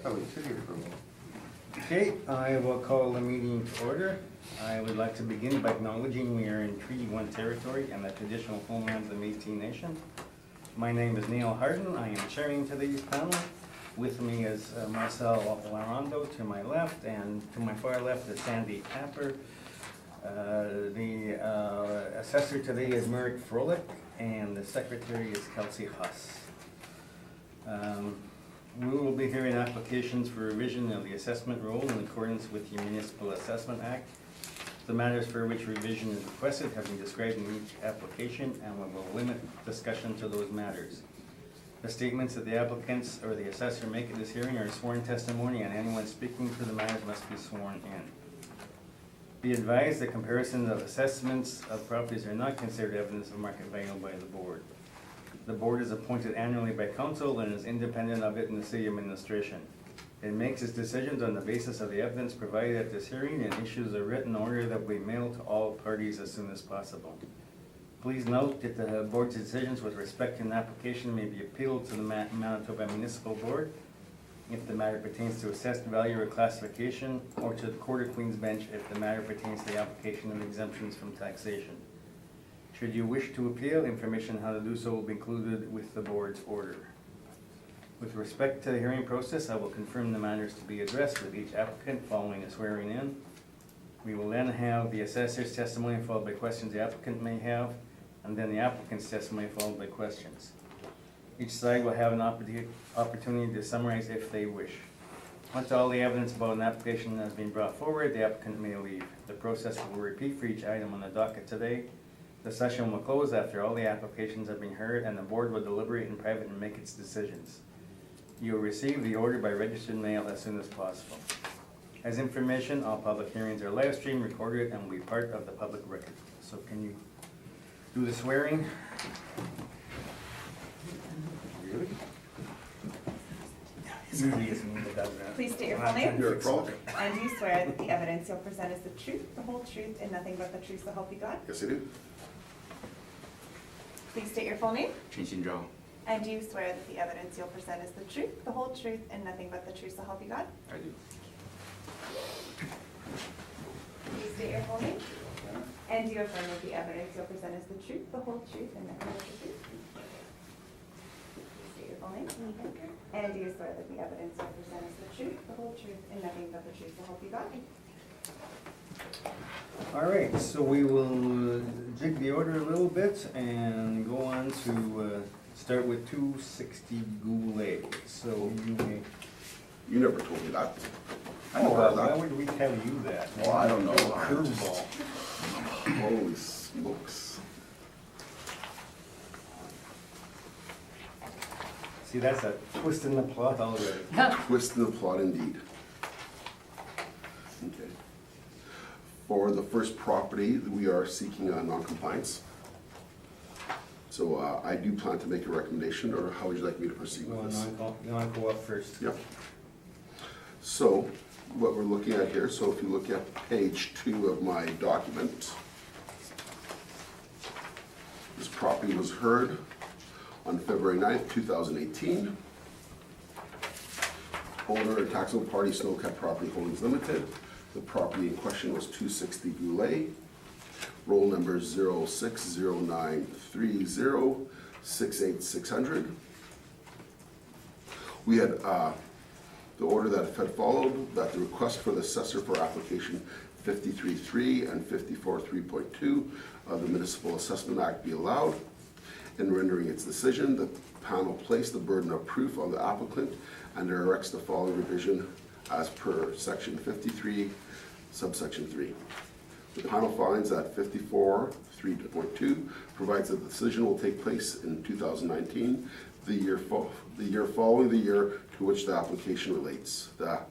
probably city approval. Okay, I will call the meeting to order. I would like to begin by acknowledging we are in Treaty 1 territory and the traditional homelands of the Métis Nation. My name is Neil Harden. I am chairing today's panel. With me is Marcel Larondo to my left, and to my far left is Sandy Tapper. The assessor today is Merrick Froelich, and the secretary is Kelsey Huss. We will be hearing applications for revision of the assessment rule in accordance with the Municipal Assessment Act. The matters for which revision is requested have been described in each application, and we will limit discussion to those matters. The statements that the applicants or the assessor make at this hearing are sworn testimony, and anyone speaking to the matters must be sworn in. Be advised that comparisons of assessments of properties are not considered evidence of market value by the board. The board is appointed annually by council and is independent of it in the city administration. It makes its decisions on the basis of the evidence provided at this hearing and issues a written order that will be mailed to all parties as soon as possible. Please note that the board's decisions with respect to an application may be appealed to the Manitoba Municipal Board if the matter pertains to assessed value or classification, or to the Court of Queen's Bench if the matter pertains to the application of exemptions from taxation. Should you wish to appeal, information on how to do so will be included with the board's order. With respect to the hearing process, I will confirm the matters to be addressed with each applicant following a swearing in. We will then have the assessor's testimony followed by questions the applicant may have, and then the applicant's testimony followed by questions. Each side will have an opportunity to summarize if they wish. Once all the evidence about an application has been brought forward, the applicant may leave. The process will repeat for each item on the docket today. The session will close after all the applications have been heard, and the board will deliberate in private and make its decisions. You will receive the order by registered mail as soon as possible. As information, all public hearings are live streamed, recorded, and will be part of the public record. So can you do the swearing? Really? Usually it's me that does that. Please state your full name. Merrick Froelich. And do you swear that the evidence you'll present is the truth, the whole truth, and nothing but the truth so help you God? Yes, I do. Please state your full name. Chinchindro. And do you swear that the evidence you'll present is the truth, the whole truth, and nothing but the truth so help you God? I do. Please state your full name. And do you affirm that the evidence you'll present is the truth, the whole truth, and nothing but the truth? Please state your full name. And do you swear that the evidence you'll present is the truth, the whole truth, and nothing but the truth so help you God? All right, so we will jig the order a little bit and go on to start with 260 Goulet. So you may. You never told me that. I Oh, never heard why that. would we tell you that? Well, I don't know. Curveball. Holy smokes. See, that's a twist in the plot already. Twist in the plot indeed. Okay. For the first property, we are seeking a non-compliance. So I do plan to make a recommendation, or how would you like me to proceed You with want this? to go up first? Yep. So what we're looking at here, so if you look at page 2 of my document, this property was heard on February 9th, 2018. Owner and taxable party Snowcat Property Holdings Limited. The property in question was 260 Goulet. Roll number 0609306860. We had the order that had followed, that the request for the assessor for application 53.3 and 54.3.2 of the Municipal Assessment Act be allowed. In rendering its decision, the panel placed the burden of proof on the applicant and directs the following revision as per section 53, subsection 3. The panel finds that 54.3.2 provides that the decision will take place in 2019, the year following the year to which the application relates. That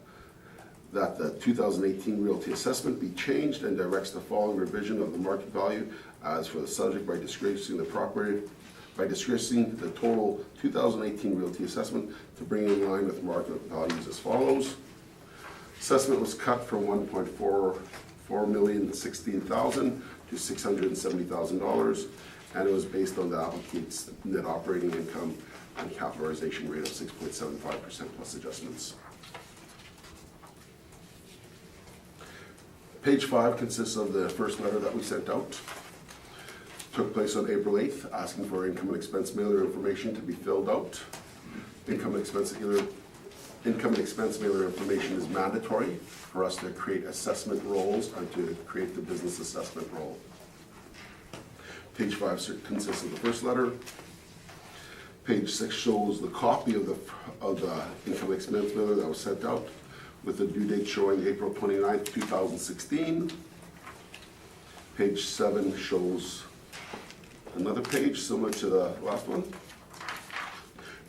the 2018 realty assessment be changed, and directs the following revision of the market value as for the subject by disgracing the property, by disgracing the total 2018 realty assessment to bring it in line with market values as follows. Assessment was cut from $1.4416,000 to $670,000, and it was based on the applicant's net operating income and capitalization rate of 6.75% plus adjustments. Page 5 consists of the first letter that we sent out. Took place on April 8th, asking for income and expense mailer information to be filled out. Income and expense mailer information is mandatory for us to create assessment roles and to create the business assessment role. Page 5 consists of the first letter. Page 6 shows the copy of the income and expense mailer that was sent out with the due date showing April 29th, 2016. Page 7 shows another page similar to the last one.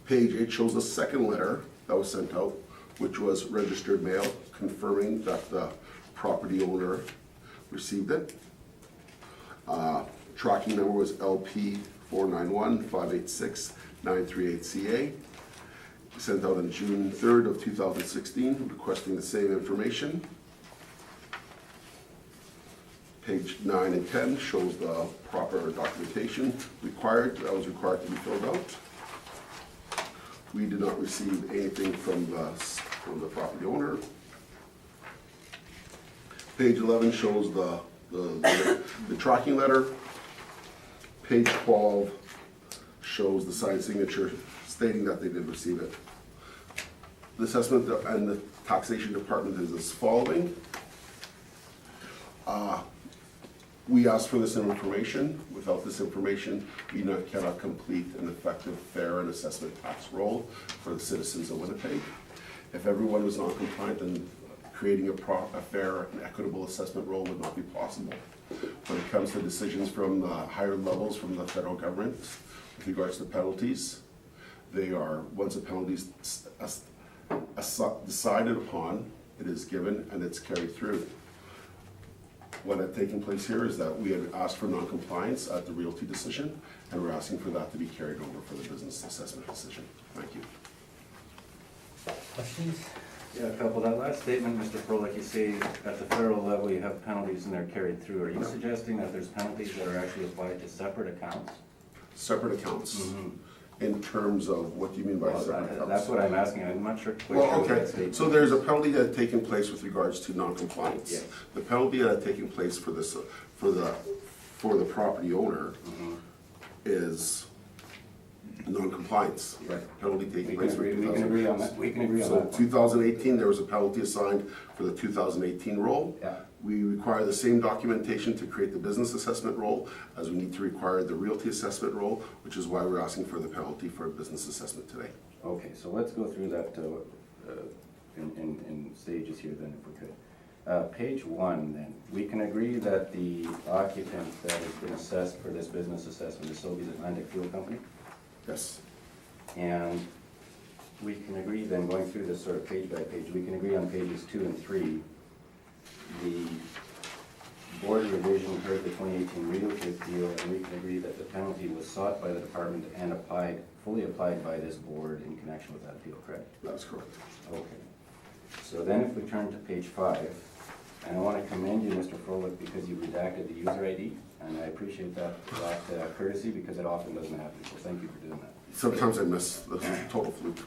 Page 8 shows the second letter that was sent out, which was registered mail confirming that the property owner received it. Tracking number was LP 491-586-938CA. Sent out on June 3rd of 2016, requesting the same information. Page 9 and 10 shows the proper documentation that was required to be filled out. We did not receive anything from the property owner. Page 11 shows the tracking letter. Page 12 shows the signed signature stating that they did receive it. The assessment and the taxation department is as following. We asked for this information. Without this information, we cannot complete an effective, fair, and assessment tax roll for the citizens of Winnipeg. If everyone was non-compliant, then creating a fair and equitable assessment roll would not be possible. When it comes to decisions from the higher levels from the federal government with regards to penalties, they are, once a penalty is decided upon, it is given and it's carried through. What had taken place here is that we had asked for non-compliance at the realty decision, and we're asking for that to be carried over for the business assessment decision. Thank you. Questions? Yeah, a couple. That last statement, Mr. Froelich, you say at the federal level you have penalties and they're carried through. Are you suggesting that there's penalties that are actually applied to separate accounts? Separate accounts. In terms of, what do you mean by separate accounts? That's what I'm asking. I'm not sure. Well, okay, so there's a penalty that had taken place with regards to non-compliance. Yes. The penalty that had taken place for this, for the property owner is non-compliance. Right. Penalty taking We place. can agree on that. We can agree on So that. 2018, there was a penalty assigned for the 2018 roll. Yeah. We require the same documentation to create the business assessment roll as we need to require the realty assessment roll, which is why we're asking for the penalty for a business assessment today. Okay, so let's go through that in stages here then, if we could. Page 1 then, we can agree that the occupant that has been assessed for this business assessment is Sobeys Atlantic Fuel Company? Yes. And we can agree then, going through this sort of page by page, we can agree on pages 2 and 3. The board revision heard the 2018 realty deal, and we can agree that the penalty was sought by the department and fully applied by this board in connection with that appeal, correct? That's correct. Okay. So then if we turn to page 5, and I want to commend you, Mr. Froelich, because you redacted the user ID, and I appreciate that courtesy because it often doesn't happen, so thank you for doing that. Sometimes I miss the total fluke.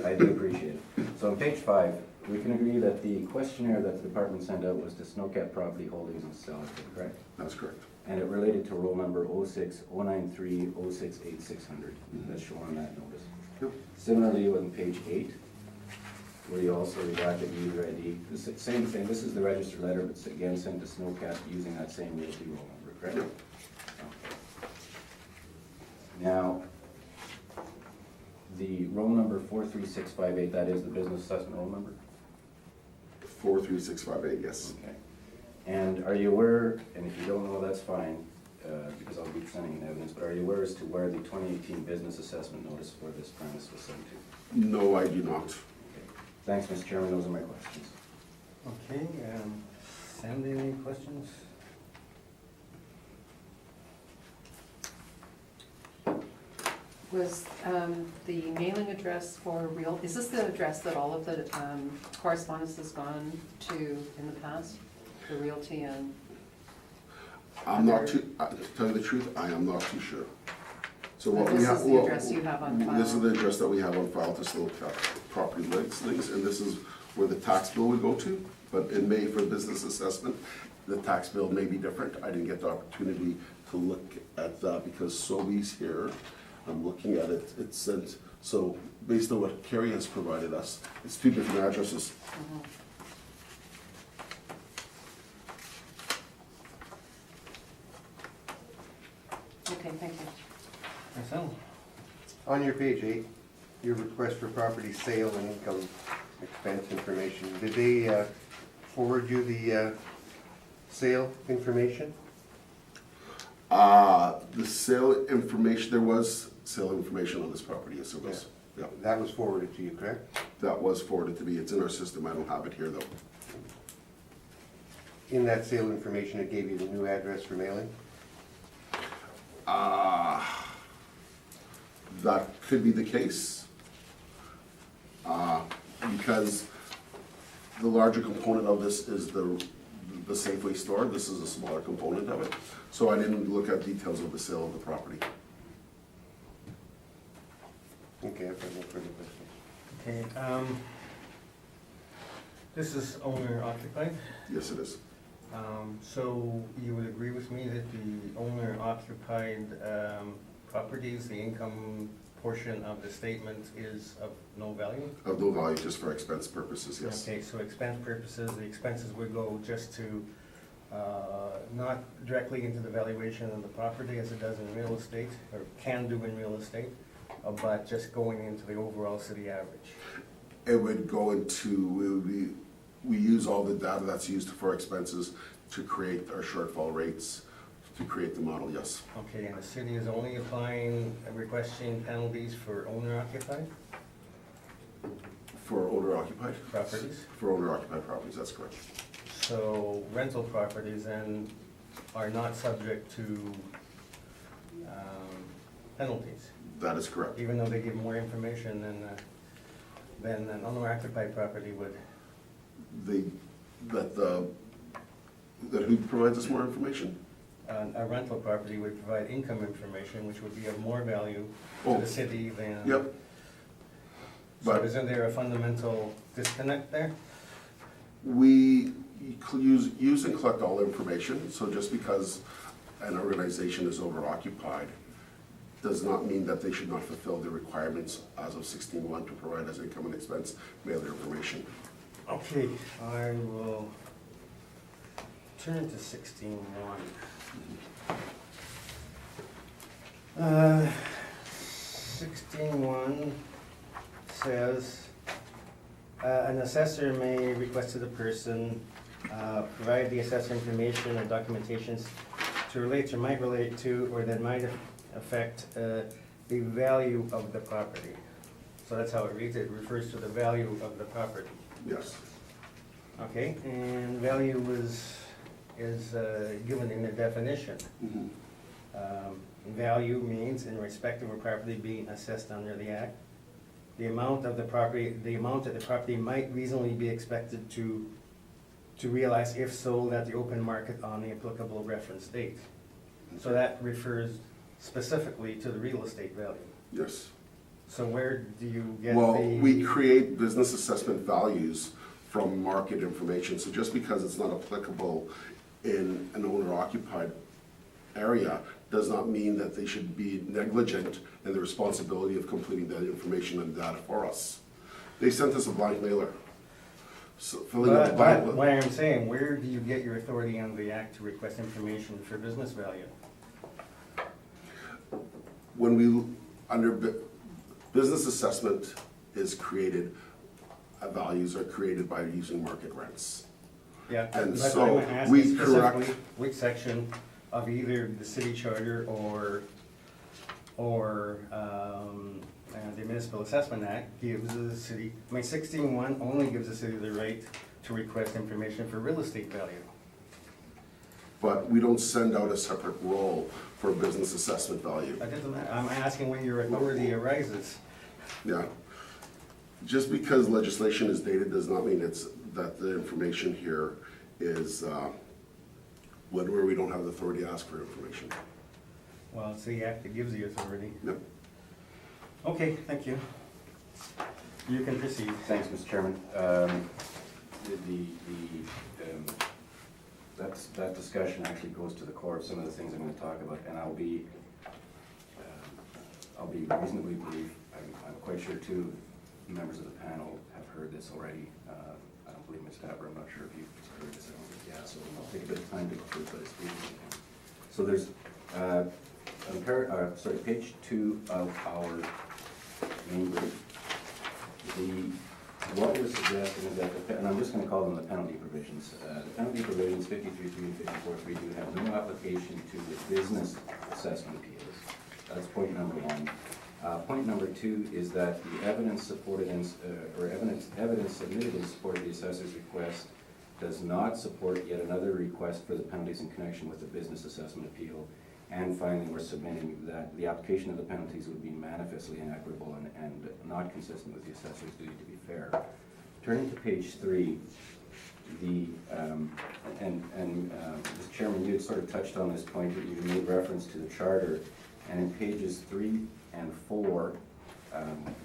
I do appreciate it. So on page 5, we can agree that the questionnaire that the department sent out was to Snowcat Property Holdings and Sellers, correct? That's correct. And it related to roll number 06093068600, that's shown on that notice. Yep. Similarly, on page 8, where you also redacted the user ID, the same thing, this is the registered letter, but it's again sent to Snowcat using that same realty roll number, correct? Yep. Okay. Now, the roll number 43658, that is the business assessment roll number? 43658, yes. Okay. And are you aware, and if you don't know, that's fine, because I'll be sending in evidence, but are you aware as to where the 2018 business assessment notice for this premise was sent to? No, I do not. Okay. Thanks, Mr. Chairman, those are my questions. Okay, Sandy, any questions? Was the mailing address for real, is this the address that all of the correspondence has gone to in the past? The realty and? I'm not too, to tell you the truth, I am not too sure. So what we This have. is the address you have on file? This is the address that we have on file to Slow Property Listings, and this is where the tax bill would go to. But in May for business assessment, the tax bill may be different. I didn't get the opportunity to look at that because Sobe's here. I'm looking at it. It said, so based on what Carrie has provided us, it's 2 different addresses. Okay, thank you. Marcel? On your page 8, your request for property sale and income expense information, did they forward you the sale information? The sale information, there was sale information on this property, yes, it was. Yeah, That was forwarded to you, correct? that was forwarded to me. It's in our system. I don't have it here though. In that sale information, it gave you the new address for mailing? That could be the case. Because the larger component of this is the Safeway store. This is a smaller component of it. So I didn't look at details of the sale of the property. Okay, I've got no further questions. Okay, this is owner occupied. Yes, it is. So you would agree with me that the owner occupied properties, the income portion of the statement is of no value? Of no value, just for expense purposes, yes. Okay, so expense purposes, the expenses would go just to, not directly into the valuation of the property as it does in real estate, or can do in real estate, but just going into the overall city average. It would go into, we use all the data that's used for expenses to create our shortfall rates, to create the model, yes. Okay, and the city is only applying, requesting penalties for owner occupied For owner occupied? properties? For owner occupied properties, that's correct. So rental properties then are not subject to penalties, That is correct. even though they give more information than an owner occupied property would. That who provides us more information? A rental property would provide income information, which would be of more value to Oh. the city than. Yep. So But isn't there a fundamental disconnect there? we use and collect all information, so just because an organization is over-occupied does not mean that they should not fulfill the requirements as of 16.1 to provide us income and expense mailer information. Okay, I will turn to 16.1. 16.1 says, an assessor may request to the person, provide the assessor information or documentations to relate or might relate to, or that might affect the value of the property. So that's how it reads, it refers to the value of the property. Yes. Okay, and value is given in the definition. Mhm. Value means in respect of a property being assessed under the act, the amount of the property, the amount that the property might reasonably be expected to realize if sold at the open market on the applicable reference date. So that refers specifically to the real estate value. Yes. So where do you get the? Well, we create business assessment values from market information, so just because it's not applicable in an owner-occupied area does not mean that they should be negligent in the responsibility of completing that information and data for us. They sent us a blank mailer. So filling out a But blank. what I'm saying, where do you get your authority under the act to request information for business value? When we, business assessment is created, values are created by using market rents. Yeah, And that's so what I'm asking we specifically, correct- which section of either the city charter or the Municipal Assessment Act gives the city, 16.1 only gives the city the right to request information for real estate value. But we don't send out a separate roll for business assessment value. That doesn't matter, I'm asking where your authority arises. Yeah. Just because legislation is dated does not mean that the information here is, where we don't have the authority to ask for information. Well, it's the act that gives the authority. Yep. Okay, thank you. You can proceed. Thanks, Mr. Chairman. that discussion actually goes to the core of some of the things I'm going to talk about, and I'll be reasonably brief. I'm quite sure two members of the panel have heard this already. I don't believe Ms. Tapper, I'm not sure if you've heard this. I don't think, yeah, so I'll take a bit of time to go through it, but it's brief. So there's, page 2 of our main brief. What we're suggesting is that, and I'm just going to call them the penalty provisions. The penalty provisions 53.3 and 54.3 do have no application to the business assessment appeals. That's point number 1. Point number 2 is that the evidence supported in, evidence submitted in support of the assessor's request does not support yet another request for the penalties in connection with the business assessment appeal. And finally, we're submitting that the application of the penalties would be manifestly inequitable and not consistent with the assessor's duty to be fair. Turning to page 3, Mr. Chairman, you had sort of touched on this point that you made reference to the charter, and in pages 3 and 4,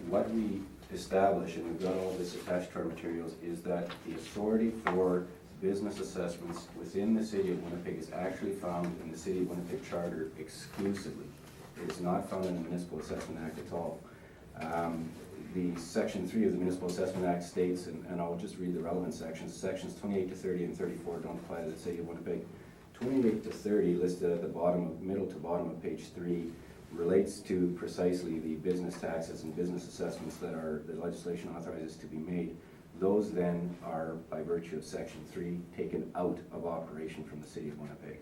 what we establish, and we've got all this attached to our materials, is that the authority for business assessments within the City of Winnipeg is actually found in the City of Winnipeg Charter exclusively. It is not found in the Municipal Assessment Act at all. The Section 3 of the Municipal Assessment Act states, and I'll just read the relevant sections, sections 28 to 30 and 34 don't apply to the City of Winnipeg. 28 to 30, listed at the bottom, middle to bottom of page 3, relates to precisely the business taxes and business assessments that the legislation authorizes to be made. Those then are, by virtue of Section 3, taken out of operation from the City of Winnipeg.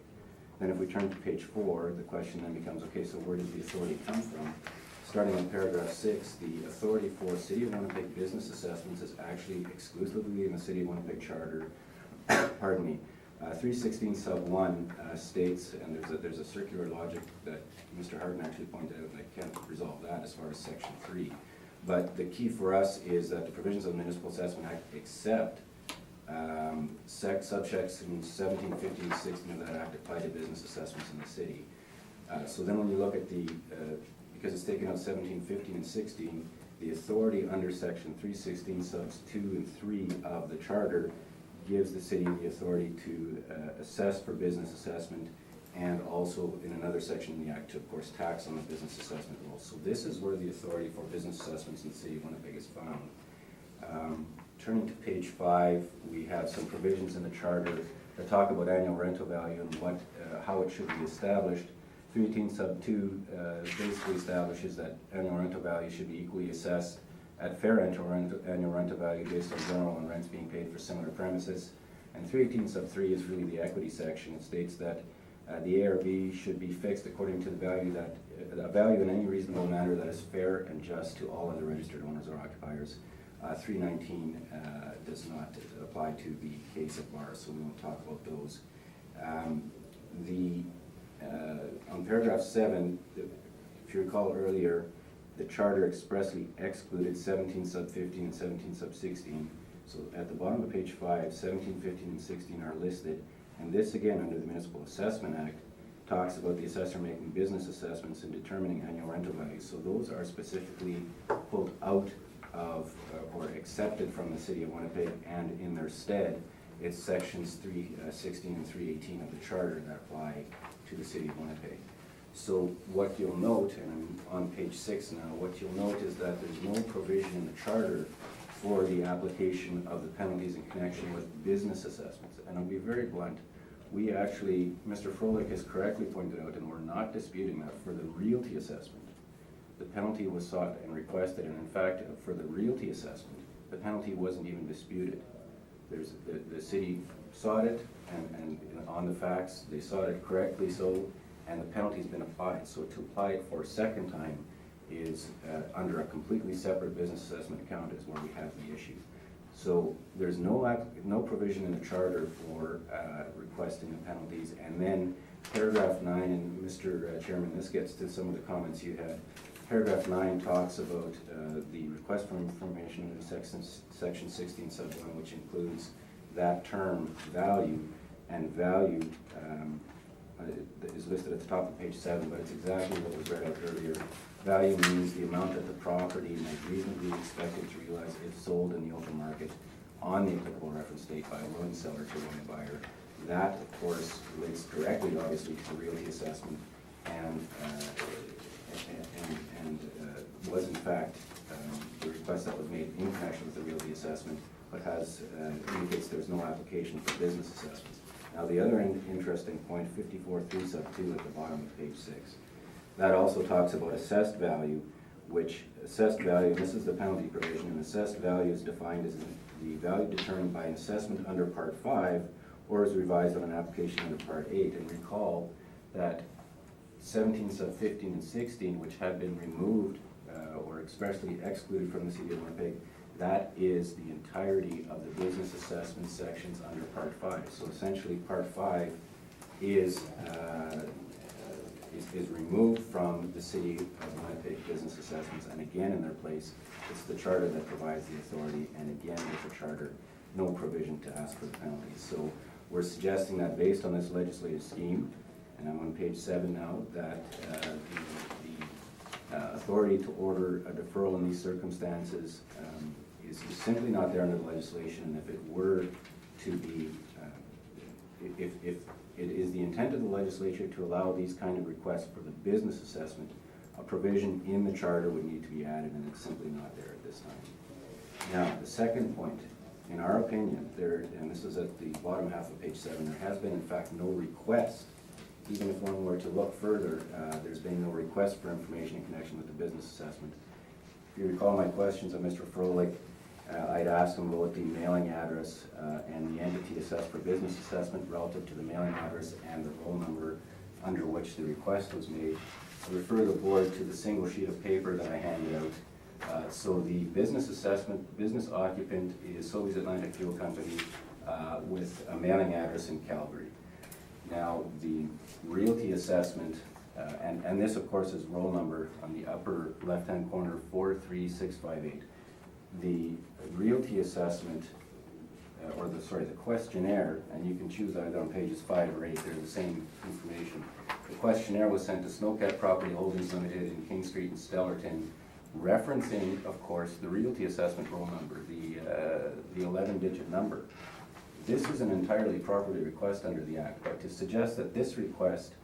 Then if we turn to page 4, the question then becomes, okay, so where does the authority come from? Starting in paragraph 6, the authority for City of Winnipeg business assessments is actually exclusively in the City of Winnipeg Charter. Pardon me. 316 sub 1 states, and there's a circular logic that Mr. Harden actually pointed out, and I can't resolve that as far as Section 3. But the key for us is that the provisions of the Municipal Assessment Act except subsections 17, 15, and 16 of that act apply to business assessments in the city. So then when you look at because it's taken out 17, 15, and 16, the authority under Section 316 subs 2 and 3 of the Charter gives the city the authority to assess for business assessment, and also in another section in the Act to, of course, tax on the business assessment rules. So this is where the authority for business assessments in the City of Winnipeg is found. Turning to page 5, we have some provisions in the Charter that talk about annual rental value and how it should be established. 318 sub 2 basically establishes that annual rental value should be equally assessed at fair annual rental value based on general and rents being paid for similar premises. And 318 sub 3 is really the equity section. It states that the ARV should be fixed according to the value in any reasonable manner that is fair and just to all other registered owners or occupiers. 319 does not apply to the case of bars, so we won't talk about those. On paragraph 7, if you recall earlier, the Charter expressly excluded 17 sub 15 and 17 sub 16. So at the bottom of page 5, 17, 15, and 16 are listed. And this, again, under the Municipal Assessment Act, talks about the assessor making business assessments and determining annual rental values. So those are specifically pulled out of or accepted from the City of Winnipeg, and in their stead, it's sections 316 and 318 of the Charter that apply to the City of Winnipeg. So what you'll note, and I'm on page 6 now, what you'll note is that there's no provision in the Charter for the application of the penalties in connection with business assessments. And I'll be very blunt, we actually, Mr. Froelich has correctly pointed out, and we're not disputing that, for the realty assessment, the penalty was sought and requested, and in fact, for the realty assessment, the penalty wasn't even disputed. The city sought it, and on the facts, they sought it correctly so, and the penalty's been applied. So to apply it for a second time is under a completely separate business assessment account is where we have the issue. So there's no provision in the Charter for requesting the penalties. And then paragraph 9, and Mr. Chairman, this gets to some of the comments you had. Paragraph 9 talks about the request for information under section 16 sub 1, which includes that term value, and value is listed at the top of page 7, but it's exactly what was read out earlier. Value means the amount that the property might reasonably be expected to realize if sold in the open market on the applicable reference date by a willing seller to a willing buyer. That, of course, relates directly, obviously, to the realty assessment and was in fact the request that was made in connection with the realty assessment, but indicates there's no application for business assessments. Now, the other interesting point, 54.3 sub 2 at the bottom of page 6, that also talks about assessed value, which assessed value, this is the penalty provision, and assessed value is defined as the value determined by an assessment under Part 5 or is revised on an application under Part 8. And recall that 17 sub 15 and 16, which have been removed or expressly excluded from the City of Winnipeg, that is the entirety of the business assessment sections under Part 5. So essentially, Part 5 is removed from the City of Winnipeg business assessments, and again in their place, it's the charter that provides the authority, and again with the charter, no provision to ask for the penalties. So we're suggesting that based on this legislative scheme, and I'm on page 7 now, that the authority to order a deferral in these circumstances is simply not there under the legislation, and if it were to be, if it is the intent of the legislature to allow these kind of requests for the business assessment, a provision in the charter would need to be added, and it's simply not there at this time. Now, the second point, in our opinion, and this is at the bottom half of page 7, there has been in fact no request. Even if one were to look further, there's been no request for information in connection with the business assessment. If you recall my questions of Mr. Froelich, I'd asked him about the mailing address and the entity assessed for business assessment relative to the mailing address and the roll number under which the request was made. I refer the board to the single sheet of paper that I handed out. So the business assessment, business occupant is Sobeys Atlantic Fuel Company with a mailing address in Calgary. Now, the realty assessment, and this of course is roll number on the upper left-hand corner, 43658. The realty assessment, the questionnaire, and you can choose either on pages 5 or 8, they're the same information. The questionnaire was sent to Snowcat Property Holdings Limited in King Street in Stellarton, referencing, of course, the realty assessment roll number, the 11-digit number. This is an entirely proper request under the Act, but to suggest that this request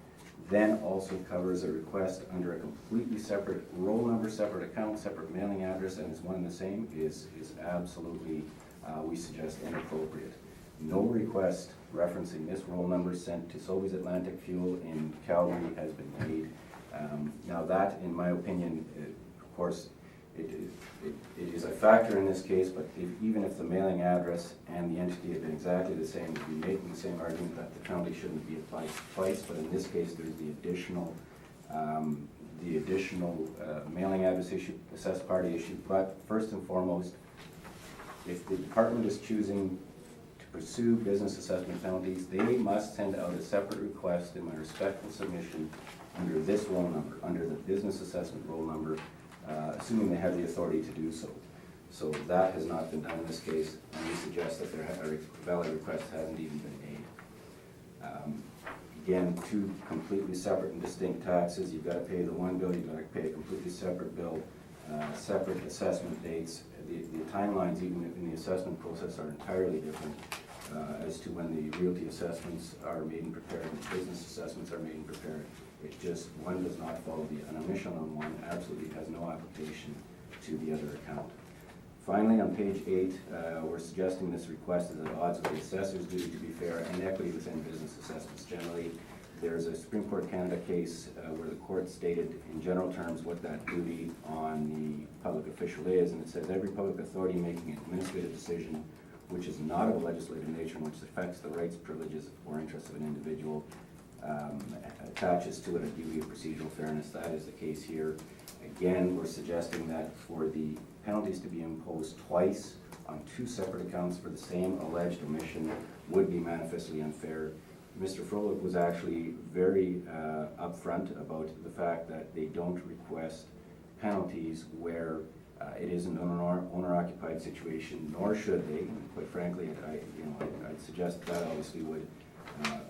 then also covers a request under a completely separate roll number, separate account, separate mailing address, and is one and the same is absolutely, we suggest, inappropriate. No request referencing this roll number sent to Sobeys Atlantic Fuel in Calgary has been made. Now that, in my opinion, of course, it is a factor in this case, but even if the mailing address and the entity had been exactly the same, we'd be making the same argument that the penalty shouldn't be applied twice, but in this case, there's the additional mailing address issue, assessed party issue. But first and foremost, if the department is choosing to pursue business assessment penalties, they must send out a separate request in my respectful submission under this roll number, under the business assessment roll number, assuming they have the authority to do so. So that has not been done in this case, and we suggest that a valid request hasn't even been made. Again, two completely separate and distinct taxes. You've got to pay the one bill, you've got to pay a completely separate bill, separate assessment dates. The timelines, even in the assessment process, are entirely different as to when the realty assessments are made and prepared and the business assessments are made and prepared. It just, one does not follow an omission on one, absolutely has no application to the other account. Finally, on page 8, we're suggesting this request is at odds with the assessor's duty to be fair and equity within business assessments generally. There's a Supreme Court Canada case where the court stated in general terms what that duty on the public official is, and it says every public authority making an administrative decision which is not of a legislative nature and which affects the rights, privileges, or interests of an individual attaches to it a duty of procedural fairness. That is the case here. Again, we're suggesting that for the penalties to be imposed twice on two separate accounts for the same alleged omission would be manifestly unfair. Mr. Froelich was actually very upfront about the fact that they don't request penalties where it is an owner-occupied situation, nor should they. And quite frankly, I'd suggest that obviously would.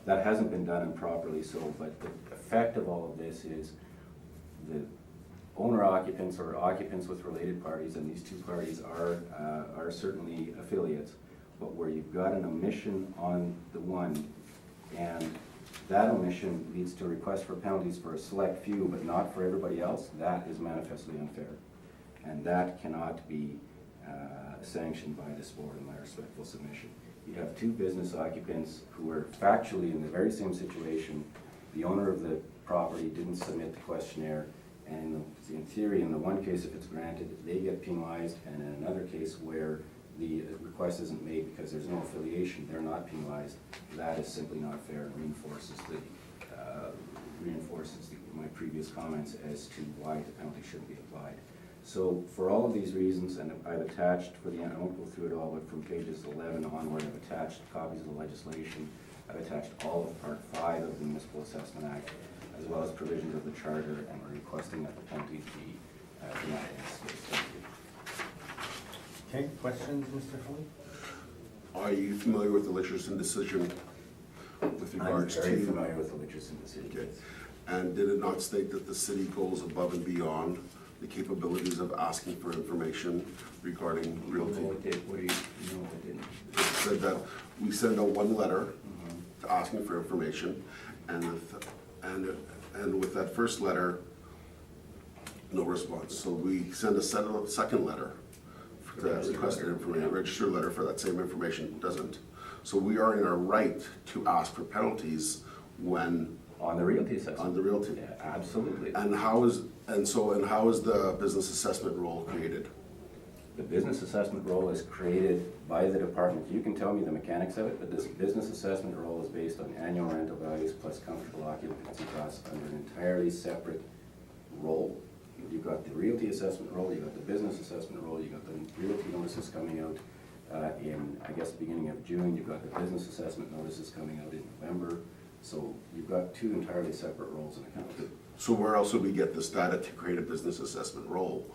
That hasn't been done improperly, but the effect of all of this is the owner-occupants or occupants with related parties, and these two parties are certainly affiliates, but where you've got an omission on the one, and that omission leads to a request for penalties for a select few, but not for everybody else, that is manifestly unfair. And that cannot be sanctioned by this board, in my respectful submission. You have two business occupants who are factually in the very same situation. The owner of the property didn't submit the questionnaire, and in theory, in the one case, if it's granted, they get penalized, and in another case where the request isn't made because there's no affiliation, they're not penalized. That is simply not fair and reinforces my previous comments as to why the penalty shouldn't be applied. So for all of these reasons, and I've attached, for the end, I won't go through it all, but from pages 11 onward, I've attached copies of the legislation. I've attached all of Part 5 of the Municipal Assessment Act, as well as provisions of the charter, and we're requesting that the penalty be denied in this case. Thank you. Okay, questions, Mr. Foley? Are you familiar with the Richardson decision with regards I'm to? very familiar with the Richardson decision. Okay. And did it not state that the city goes above and beyond the capabilities of asking for information regarding realty? What do you know what it didn't? It said that we send out one letter to asking for information, and with that first letter, no response. So we send a second letter for that requested information, a registered letter for that same information, doesn't. So we are in our right to ask for penalties when On the realty assessment? on the realty. Yeah, absolutely. And how is the business assessment role created? The business assessment role is created by the department. You can tell me the mechanics of it, but this business assessment role is based on annual rental values plus comfortable occupancy costs under an entirely separate role. You've got the realty assessment role, you've got the business assessment role, you've got the realty notices coming out in, I guess, beginning of June. You've got the business assessment notices coming out in November. So you've got two entirely separate roles in the county. So where else would we get this data to create a business assessment role?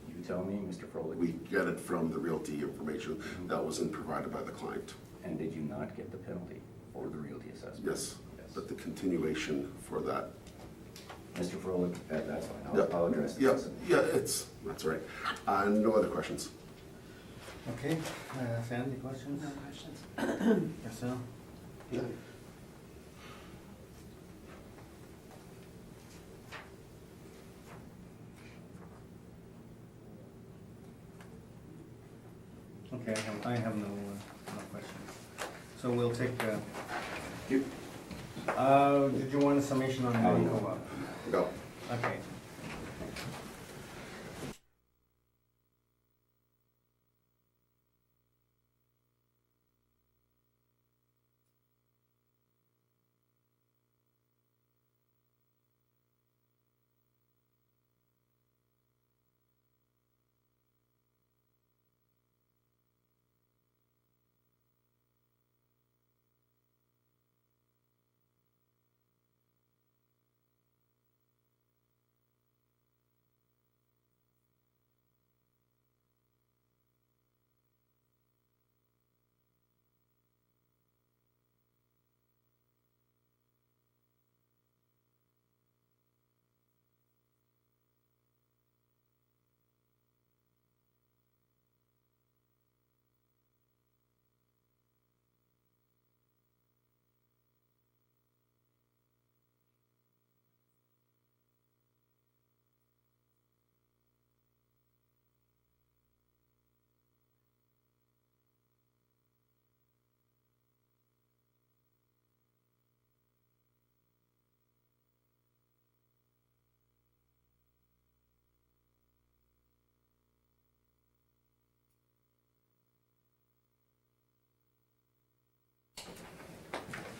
You tell me, Mr. Froelich. We get it from the realty information that wasn't provided by the client. And did you not get the penalty for the realty assessment? Yes, but the continuation for that. Mr. Froelich, that's fine. Yeah. I'll address Yeah, this. yeah, that's right. No other questions? Okay, Sandy, questions? No questions. Marcel? Okay, I have no questions. So we'll take, did you want a summation on the co-op? No. Okay.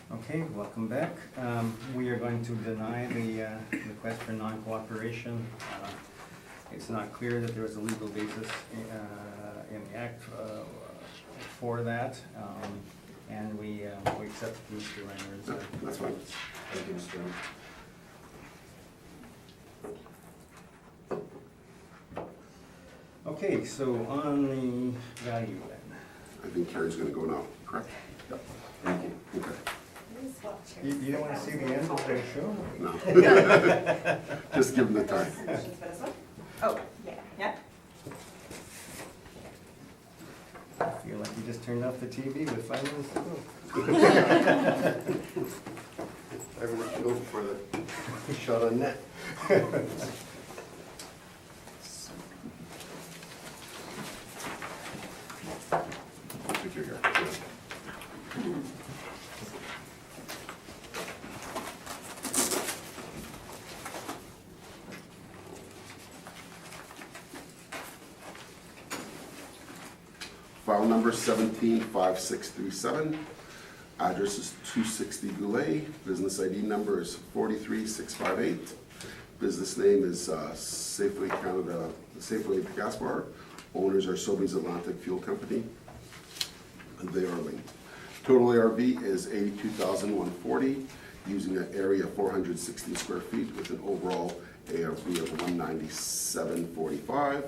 Okay, welcome back. We are going to deny the request for non-cooperation. It's not clear that there is a legal basis in the act for that, and we accept Mr. Reiner's. That's fine. Thank you, Mr. Chairman. Okay, so on the value then. I think Carrie's gonna go now, correct? Yep. Thank you. Okay. You don't want to see the end of the show? No. Just give him the time. Submissions for this one? Oh, yeah, yeah. Feel like you just turned off the TV with 5 minutes to go. I'm going to go for the shot on net. If you're here. File number 175637. Address is 260 Goulet. Business ID number is 43658. Business name is Safeway Canada, Safeway Gas Bar. Owners are Sobeys Atlantic Fuel Company. And they are linked. Total ARV is 82,140, using an area of 460 square feet with an overall ARV of 197.45.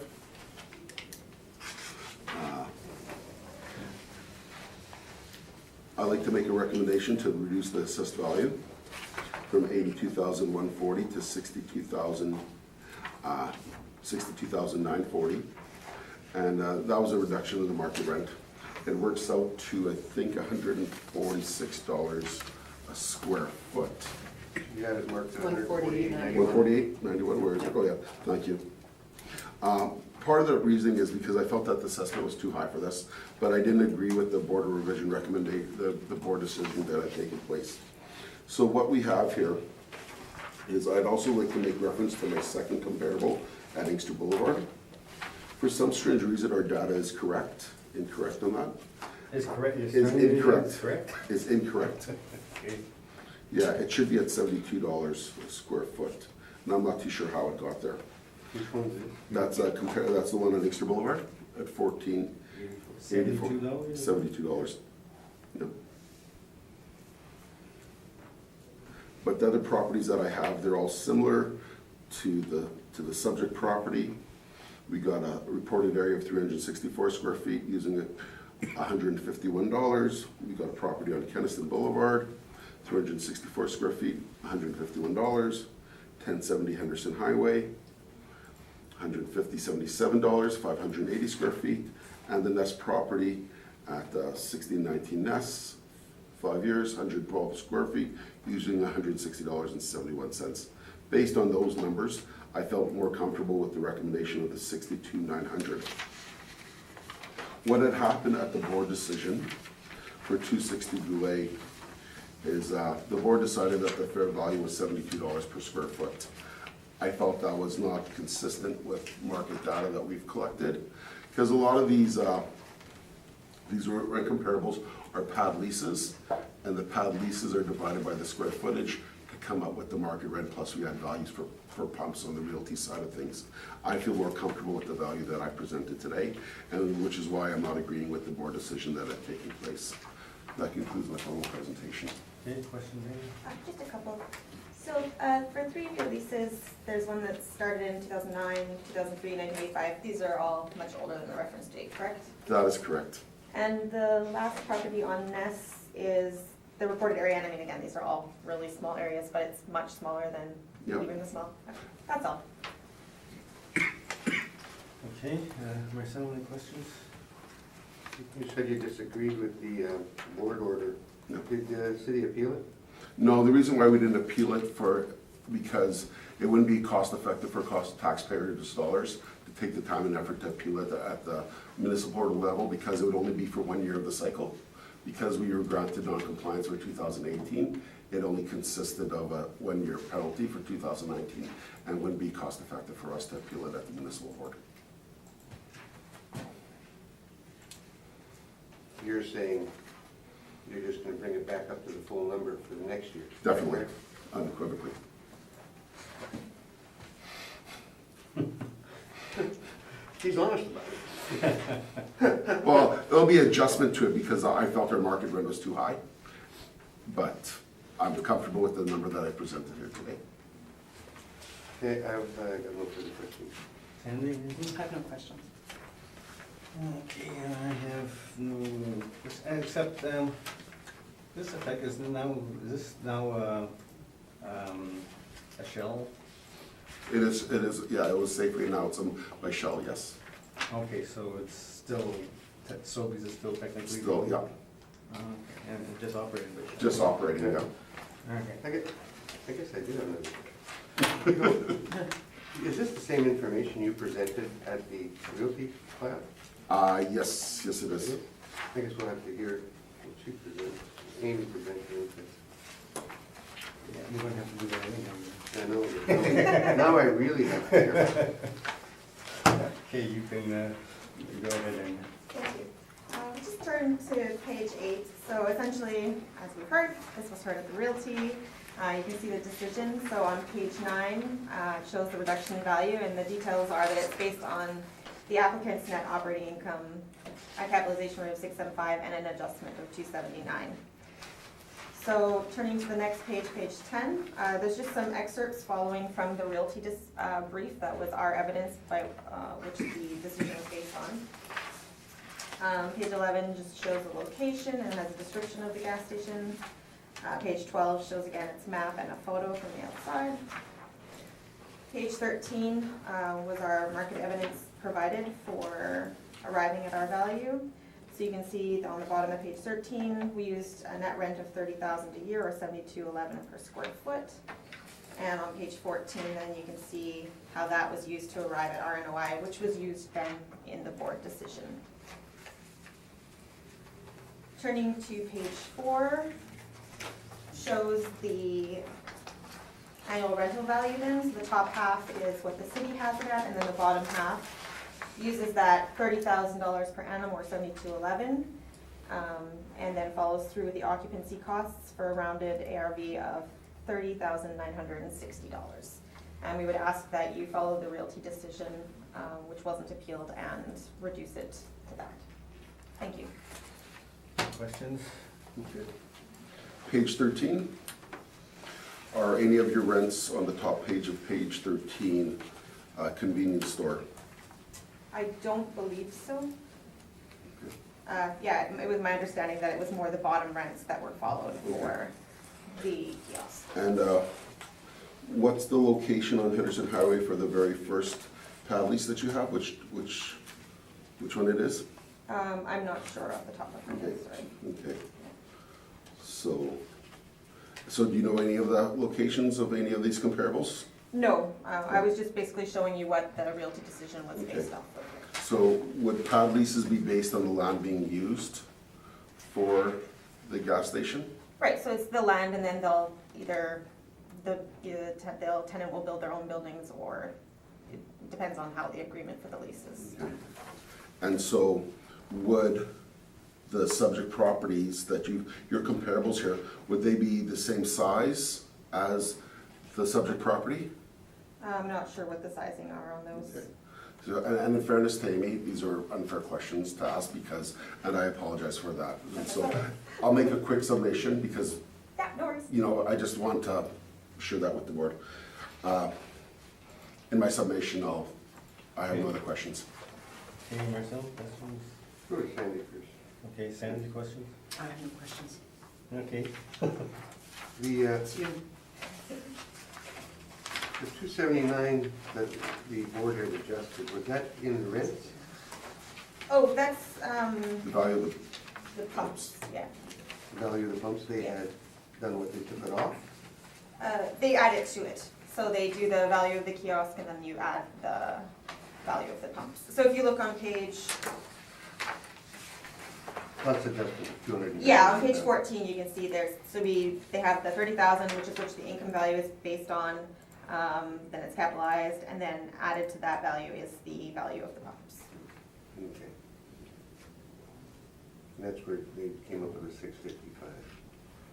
I'd like to make a recommendation to reduce the assessed value from 82,140 to 62,940. And that was a reduction of the market rent. It works out to, I think, $146 a square foot. You got it marked at 148.91. 148.91, where is it? Oh, yeah, thank you. Part of the reasoning is because I felt that the assessment was too high for this, but I didn't agree with the board of revision recommendation, the board decision that had taken place. So what we have here is I'd also like to make reference to my second comparable at Inkster Boulevard. For some strange reason, our data is incorrect on that. Is correct? Is incorrect. Correct? Is incorrect. Okay. Yeah, it should be at $72 a square foot, and I'm not too sure how it got there. Which one is it? That's the one on Inkster Boulevard at $14.84. $72? $72. Yep. But the other properties that I have, they're all similar to the subject property. We got a reported area of 364 square feet using $151. We got a property on Kenniston Boulevard, 364 square feet, $151. 1070 Henderson Highway, $177, 580 square feet. And the Ness property at 1619 Ness, 5 years, 112 square feet, using $160.71. Based on those numbers, I felt more comfortable with the recommendation of the 62,900. What had happened at the board decision for 260 Goulet is the board decided that the fair value was $72 per square foot. I felt that was not consistent with market data that we've collected, because a lot of these rent comparables are pad leases, and the pad leases are divided by the square footage to come up with the market rent, plus we had values for pumps on the realty side of things. I feel more comfortable with the value that I presented today, and which is why I'm not agreeing with the board decision that had taken place. That concludes my formal presentation. Okay, questions, Amy? Just a couple. So for 3 of your leases, there's one that started in 2009, 2003, 1985. These are all much older than the reference date, correct? That is correct. And the last property on Ness is the reported area, and I mean, again, these are all really small areas, but it's much smaller than Yep. even the small. Okay, that's all. Okay, Marcel, any questions? You said you disagreed with the board order. No. Did the city appeal it? No, the reason why we didn't appeal it because it wouldn't be cost effective for taxpayers' dollars to take the time and effort to appeal it at the municipal level, because it would only be for 1 year of the cycle. Because we were granted non-compliance for 2018, it only consisted of a 1 year penalty for 2019, and wouldn't be cost effective for us to appeal it at the municipal board. You're saying you're just gonna bring it back up to the full number for the next year? Definitely, unequivocally. He's honest about it. Well, there'll be adjustment to it because I felt our market rent was too high, but I'm comfortable with the number that I presented here today. Okay, I've got no further questions. Sandy, anything? I have no questions. Okay, I have no, except, this effect is this now a shell? It is, yeah, it was safely announced by Shell, yes. Okay, so it's still That Sobeys is still technically. Still, yeah, Okay, and just operating, but. just operating, yeah. Okay. I guess I do have another. You know, is this the same information you presented at the realty class? Yes, yes it is. I guess we'll have to hear what she presented, Amy presented. Yeah, we're gonna have to do that I know, now I really have to hear. Okay, you can, go ahead and. Thank you. Just turn to page 8. So essentially, as we heard, this was heard at the realty. You can see the decision. So on page 9, it shows the reduction in value, and the details are that it's based on the applicant's net operating income, a capitalization rate of 675, and an adjustment of 279. So turning to the next page, page 10, there's just some excerpts following from the realty brief that was our evidence by which the decision was based on. Page 11 just shows the location and has a description of the gas station. Page 12 shows again its map and a photo from the outside. Page 13 was our market evidence provided for arriving at our value. So you can see on the bottom of page 13, we used a net rent of $30,000 a year or $72.11 per square foot. And on page 14, then you can see how that was used to arrive at our NOI, which was used then in the board decision. Turning to page 4, shows the annual rental value then. So the top half is what the city has it at, and then the bottom half uses that $30,000 per annum or $72.11, and then follows through with the occupancy costs for a rounded ARV of $30,960. And we would ask that you follow the realty decision, which wasn't appealed, and reduce it to that. Thank you. Questions? Page 13. Are any of your rents on the top page of page 13 convenience store? I don't believe so. Yeah, it was my understanding that it was more the bottom rents that were followed for the kiosk. And what's the location on Henderson Highway for the very first pad lease that you have? Which one it is? I'm not sure off the top of my head, sorry. Okay. So do you know any of the locations of any of these comparables? No, I was just basically showing you what the realty decision was based off of. So would pad leases be based on the land being used for the gas station? Right, so it's the land, and then they'll either the tenant will build their own buildings, or it depends on how the agreement for the lease is. Okay. And so would the subject properties that your comparables here, would they be the same size as the subject property? I'm not sure what the sizing are on those. Okay. So, and in fairness to Amy, these are unfair questions to ask and I apologize for that. And so I'll make a quick summation because, Yeah, no worries. you know, I just want to share that with the board. In my summation, I have no other questions. Okay, Marcel, questions? Go to Sandy first. Okay, Sandy, questions? I have no questions. Okay. It's you. The 279 that the board had adjusted, was that in the rents? Oh, that's The value of the pumps, yeah. The value of the pumps, they had done what, they took it off? They add it to it. So they do the value of the kiosk, and then you add the value of the pumps. So if you look on page, Plus adjusted to 200. yeah, on page 14, you can see they have the 30,000, which the income value is based on, then it's capitalized, and then added to that value is the value of the pumps. Okay. And that's where they came up with the 655.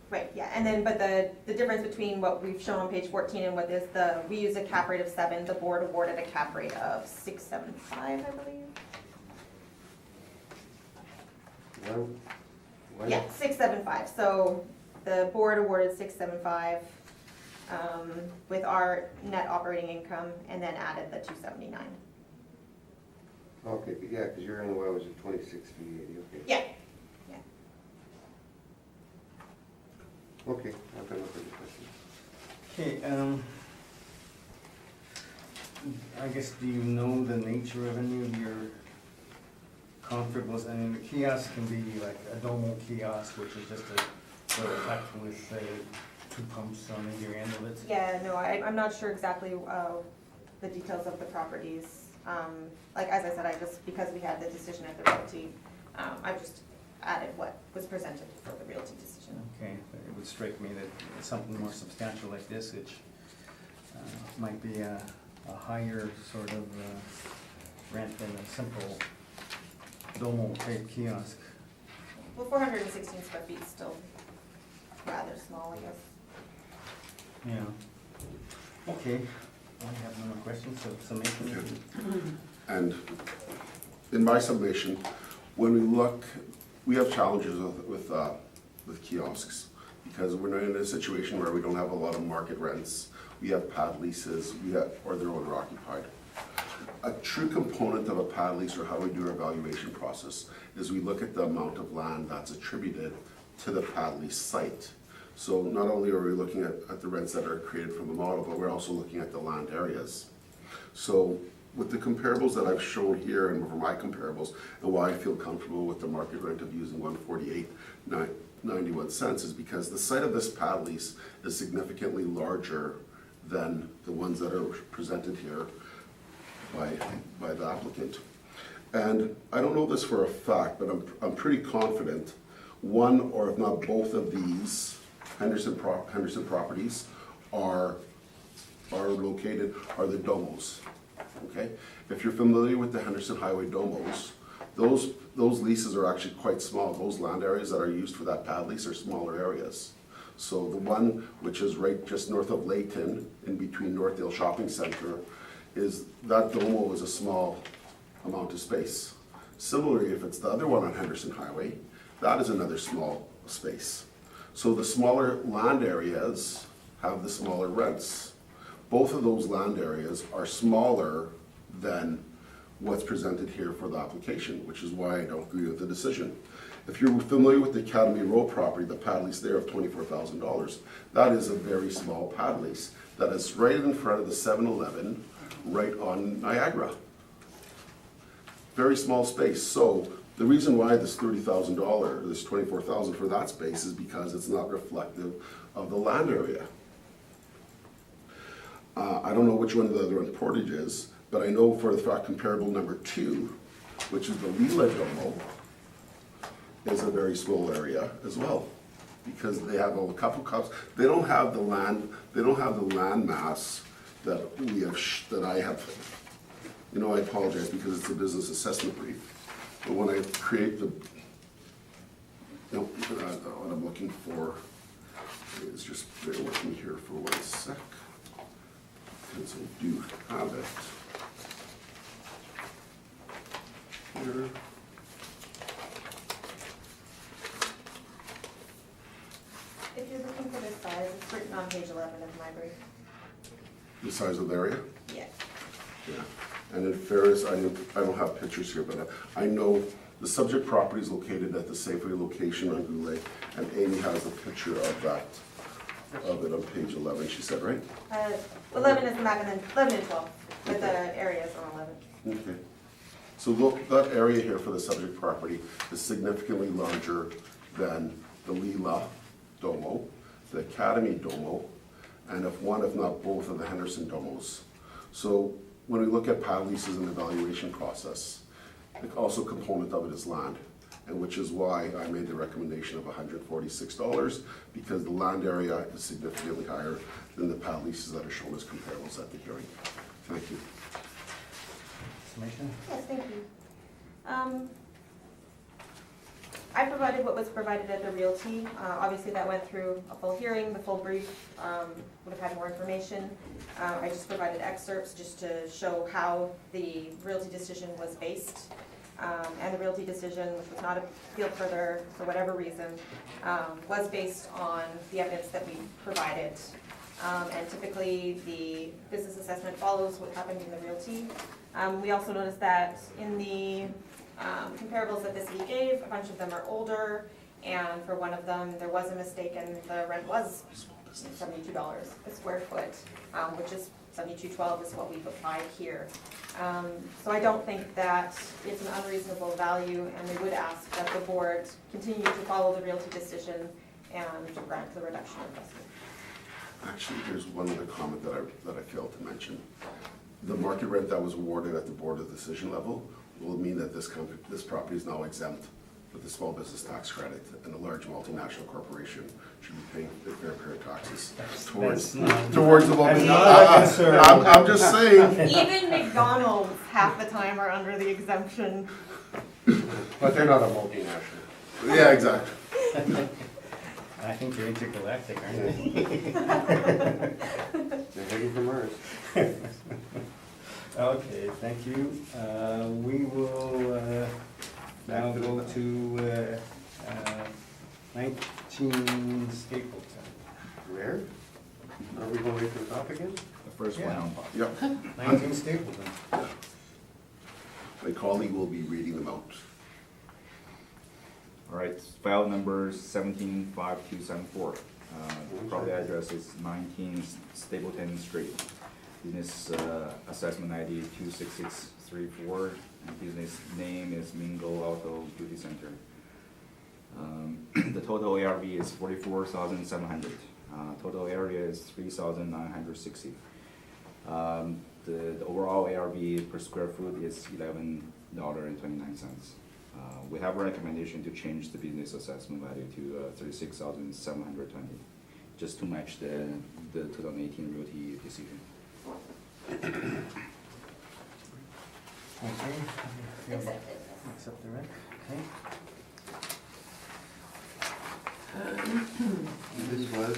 Right, yeah, and then, but the difference between what we've shown on page 14 and what is we use a cap rate of 7, the board awarded a cap rate of 675, I believe. One? Yeah, 675, so the board awarded 675 with our net operating income, and then added the 279. Okay, yeah, because your NOI was at 26,380, okay. Yeah, yeah. Okay, I've got no further questions. Okay, I guess, do you know the nature of any of your comparables, and the kiosk can be like a Domo kiosk, which is just a sort of hut with two pumps on either end of it. Yeah, no, I'm not sure exactly the details of the properties. Like, as I said, because we had the decision at the realty, I've just added what was presented for the realty decision. Okay, but it would strike me that something more substantial like this, which might be a higher sort of rent than a simple Domo type kiosk. Well, 416 square feet is still rather small, I guess. Yeah. Okay, I have no more questions, so summation. And in my summation, when we look, we have challenges with kiosks because we're in a situation where we don't have a lot of market rents. We have pad leases, or they're owner occupied. A true component of a pad lease, or how we do our valuation process, is we look at the amount of land that's attributed to the pad lease site. So not only are we looking at the rents that are created from the model, but we're also looking at the land areas. So with the comparables that I've shown here, and for my comparables, and why I feel comfortable with the market rent of using 148.91 cents is because the site of this pad lease is significantly larger than the ones that are presented here by the applicant. And I don't know this for a fact, but I'm pretty confident one, or if not both of these Henderson properties are the domos, okay? If you're familiar with the Henderson Highway domos, those leases are actually quite small. Those land areas that are used for that pad lease are smaller areas. So the one which is right just north of Layton, in between Northdale Shopping Center, that domo is a small amount of space. Similarly, if it's the other one on Henderson Highway, that is another small space. So the smaller land areas have the smaller rents. Both of those land areas are smaller than what's presented here for the application, which is why I don't agree with the decision. If you're familiar with the Academy Road property, the pad lease there of $24,000, that is a very small pad lease. That is right in front of the 7-Eleven, right on Niagara. Very small space. So the reason why this $30,000, this $24,000 for that space is because it's not reflective of the land area. I don't know which one of the other one Portage is, but I know for the fact comparable number 2, which is the Lila Domo, is a very small area as well, because they have a couple cups. They don't have the land. They don't have the land mass that we have. That I have. You know, I apologize because it's a business assessment brief. But when I create the, what I'm looking for is just bear with me here for 1 sec, because I do have it here. If you're looking for the size, it's written on page 11 of my brief. The size of the area? Yeah. Yeah. And in fairness, I don't have pictures here, but I know the subject property is located at the Safeway location on Goulet, and Amy has a picture of it on page 11, she said, right? 11 is the map, and then 11 and 12, but the areas on 11. Okay. So look, that area here for the subject property is significantly larger than the Lila Domo, the Academy Domo, and if not both of the Henderson Domos. So when we look at pad leases and evaluation process, also a component of it is land, and which is why I made the recommendation of $146, because the land area is significantly higher than the pad leases that are shown as comparables at the hearing. Thank you. Summation? Yes, thank you. I provided what was provided at the realty. Obviously, that went through a full hearing. The full brief would have had more information. I just provided excerpts just to show how the realty decision was based. And the realty decision, which was not appealed further for whatever reason, was based on the evidence that we provided. And typically, the business assessment follows what happened in the realty. We also noticed that in the comparables that the city gave, a bunch of them are older, and for one of them, there was a mistake and the rent was $72 a square foot, which is 7212 is what we've applied here. So I don't think that it's an unreasonable value, and we would ask that the board continue to follow the realty decision and grant the reduction of investment. Actually, there's one other comment that I failed to mention. The market rent that was awarded at the board of decision level will mean that this property is now exempt with the small business tax credit, and a large multinational corporation should be paying the fair pair of taxes towards the I'm just saying. Even McDonald's half the time are under the exemption. But they're not a multinational. Yeah, exactly. I think you're intergalactic, aren't you? They're heading for Mars. Okay, thank you. We will now go to 19 Stapleton. Where? Are we going right to the top again? The first one on top. Yep. 19 Stapleton. My colleague will be reading them out. All right, file number 175274. Property address is 19 Stapleton Street. Business assessment ID 26634, and business name is Mingo Auto Beauty Center. The total ARV is 44,700. Total area is 3,960. The overall ARV per square foot is $11.29. We have a recommendation to change the business assessment value to 36,720, just to match the 2018 realty decision. Okay. Accepted. Accept the rec, okay. This was,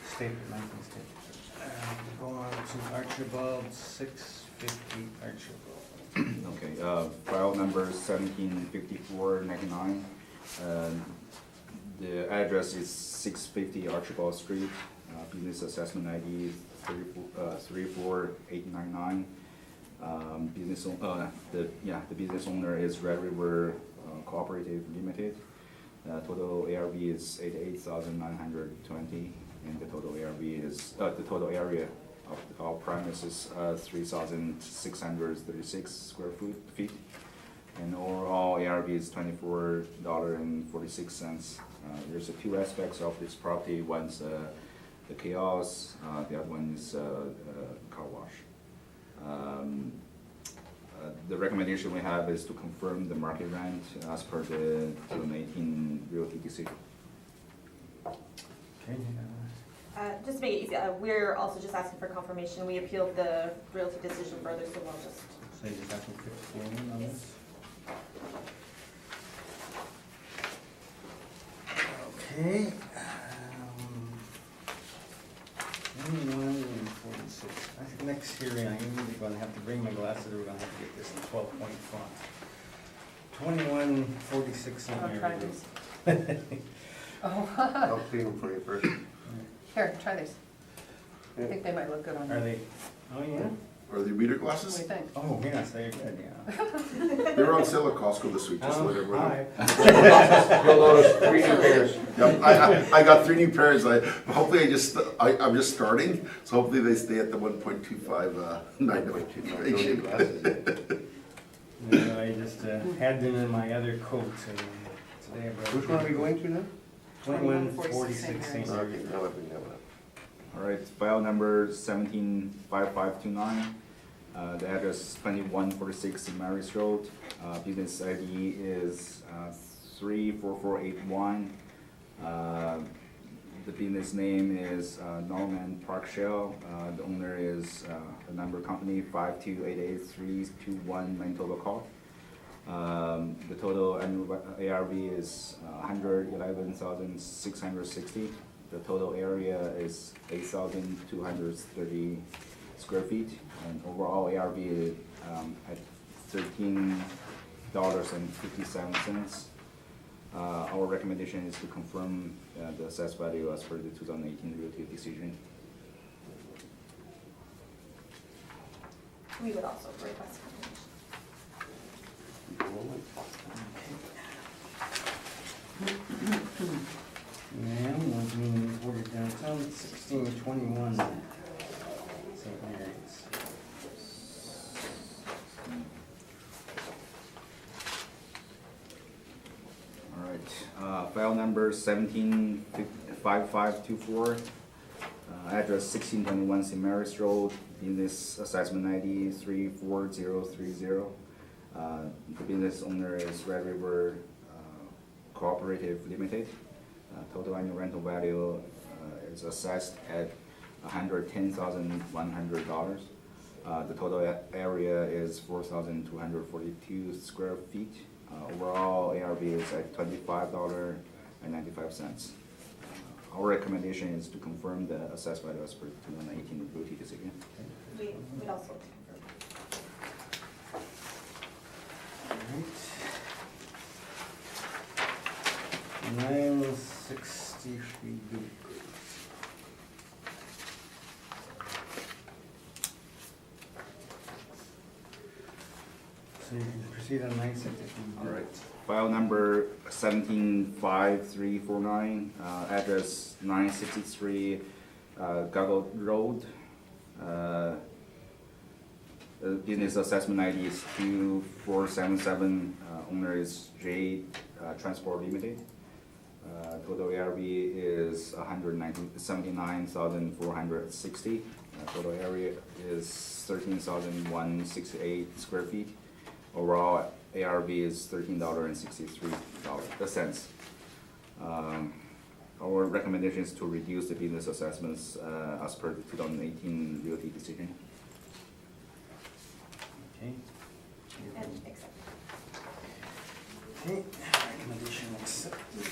Stapleton, 19 Stapleton. Go on to Archibald, 650 Archibald. Okay, file number 175499. The address is 650 Archibald Street. Business assessment ID 34899. The business owner is Red River Cooperative Limited. Total ARV is 88,920, and the total ARV is the total area of our premises 3,636 square feet, and overall ARV is $24.46. There's two aspects of this property. One's the kiosk, the other one is car wash. The recommendation we have is to confirm the market rent as per the 2018 realty decision. Okay, Just to make it easy, we're also just asking for confirmation. We appealed the realty decision further, so we'll just. so you just have to put 4 in on this? Okay. 2146. I think next hearing, I'm either gonna have to bring my glasses or we're gonna have to get this in 12-point font. 2146 on I'll here. try this. Oh, I'll clean them for you first. here, try this. I think they might look good on you. Are they, oh yeah? Are they reader What do glasses? you think? Oh, yes, they're good, yeah. They were on sale at Costco this week, just to let everyone know. Hi. You'll notice 3 new pairs. Yep, I got 3 new pairs. Hopefully I'm just starting, so hopefully they stay at the 1.25 magnification. No, I just had them in my other coat, and today I brought. Which one are we going to now? 2146 St. Okay, Mary's. now let me know that. All right, file number 175529. The address is 2146 Mary's Road. Business ID is 34481. The business name is Norman Park Shell. The owner is a number company 5288321 Manitoba Call. The total annual ARV is 111,660. The total area is 8,230 square feet, and overall ARV at $13.57. Our recommendation is to confirm the assessed value as per the 2018 realty decision. We would also request confirmation. And 140 downtown, 1621. So File number 175524, address 1621 St. Mary's Road, business assessment ID 34030. The business owner is Red River Cooperative Limited. Total annual rental value is assessed at $110,100. The total area is 4,242 square feet. Overall ARV is at $25.95. Our recommendation is to confirm the assessed value as per 2018 Realty decision. We'd also confirm. 963 Duke. So you can proceed on 963. All right. File number 175349, address 963 Goggle Road. Business assessment ID is 2477. Owner is J Transport Limited. Total ARV is 179,460. Total area is 13,168 square feet. Overall ARV is $13.63. Our recommendation is to reduce the business assessments as per the 2018 Realty decision. Okay. And accept. Okay, recommendation accepted.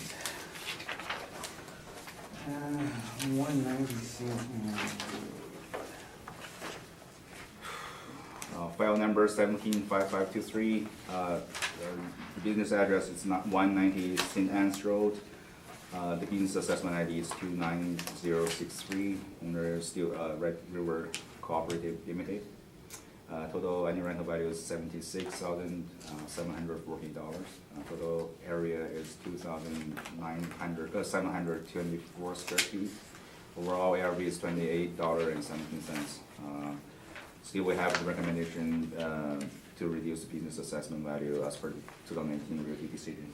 196. File number 175523. The business address is not 190 St. Anne's Road. The business assessment ID is 29063. Owner is still Red River Cooperative Limited. Total annual rental value is $76,740. Total area is 724 square feet. Overall ARV is $28.17. Still, we have the recommendation to reduce the business assessment value as per 2018 Realty decision.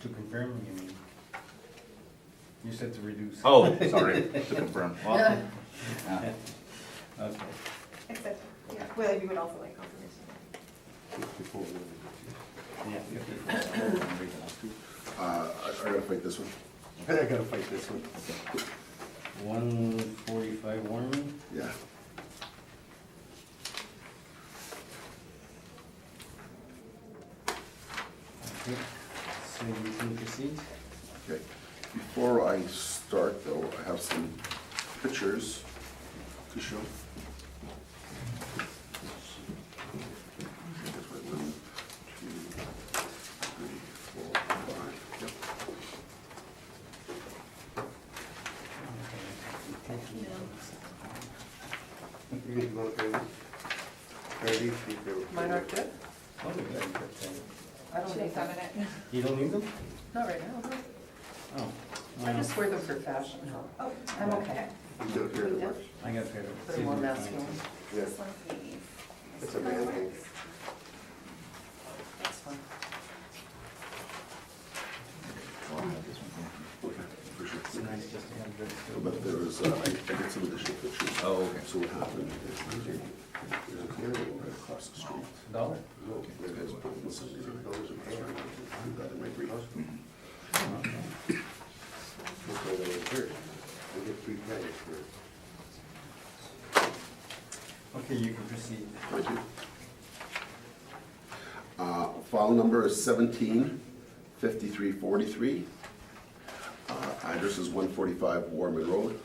To confirm, you mean? You said to reduce. Oh, sorry, to confirm. Okay. Accept. Yeah, well, we would also like confirmation. Yeah. I gotta fight this one. I gotta fight this one. 145 Warman. Yeah. Okay. So you can proceed. Okay. Before I start though, I have some pictures to show. One, two, three, four, five. Yep. You need to go through these people. Mine are good? Oh, good. I don't need them. You don't need them? Not right now. Oh. I just wear them for fashion. Oh, I'm okay. You do it here, it works. I got a pair of. Put a more masculine. Yeah, this one's the. it's a man thing. That's fine. Okay, for sure. It's nice just to have this. But there was, I did some additional pictures. Oh, okay. So what happened is there's a clearing right across the street. Dollar? Okay, this guy's putting this $70 in this right now. Do that in my brief. That's why they were here. We get 3 credits for it. Okay, you can proceed. Thank you. File number is 175343. Address is 145 Warman Road.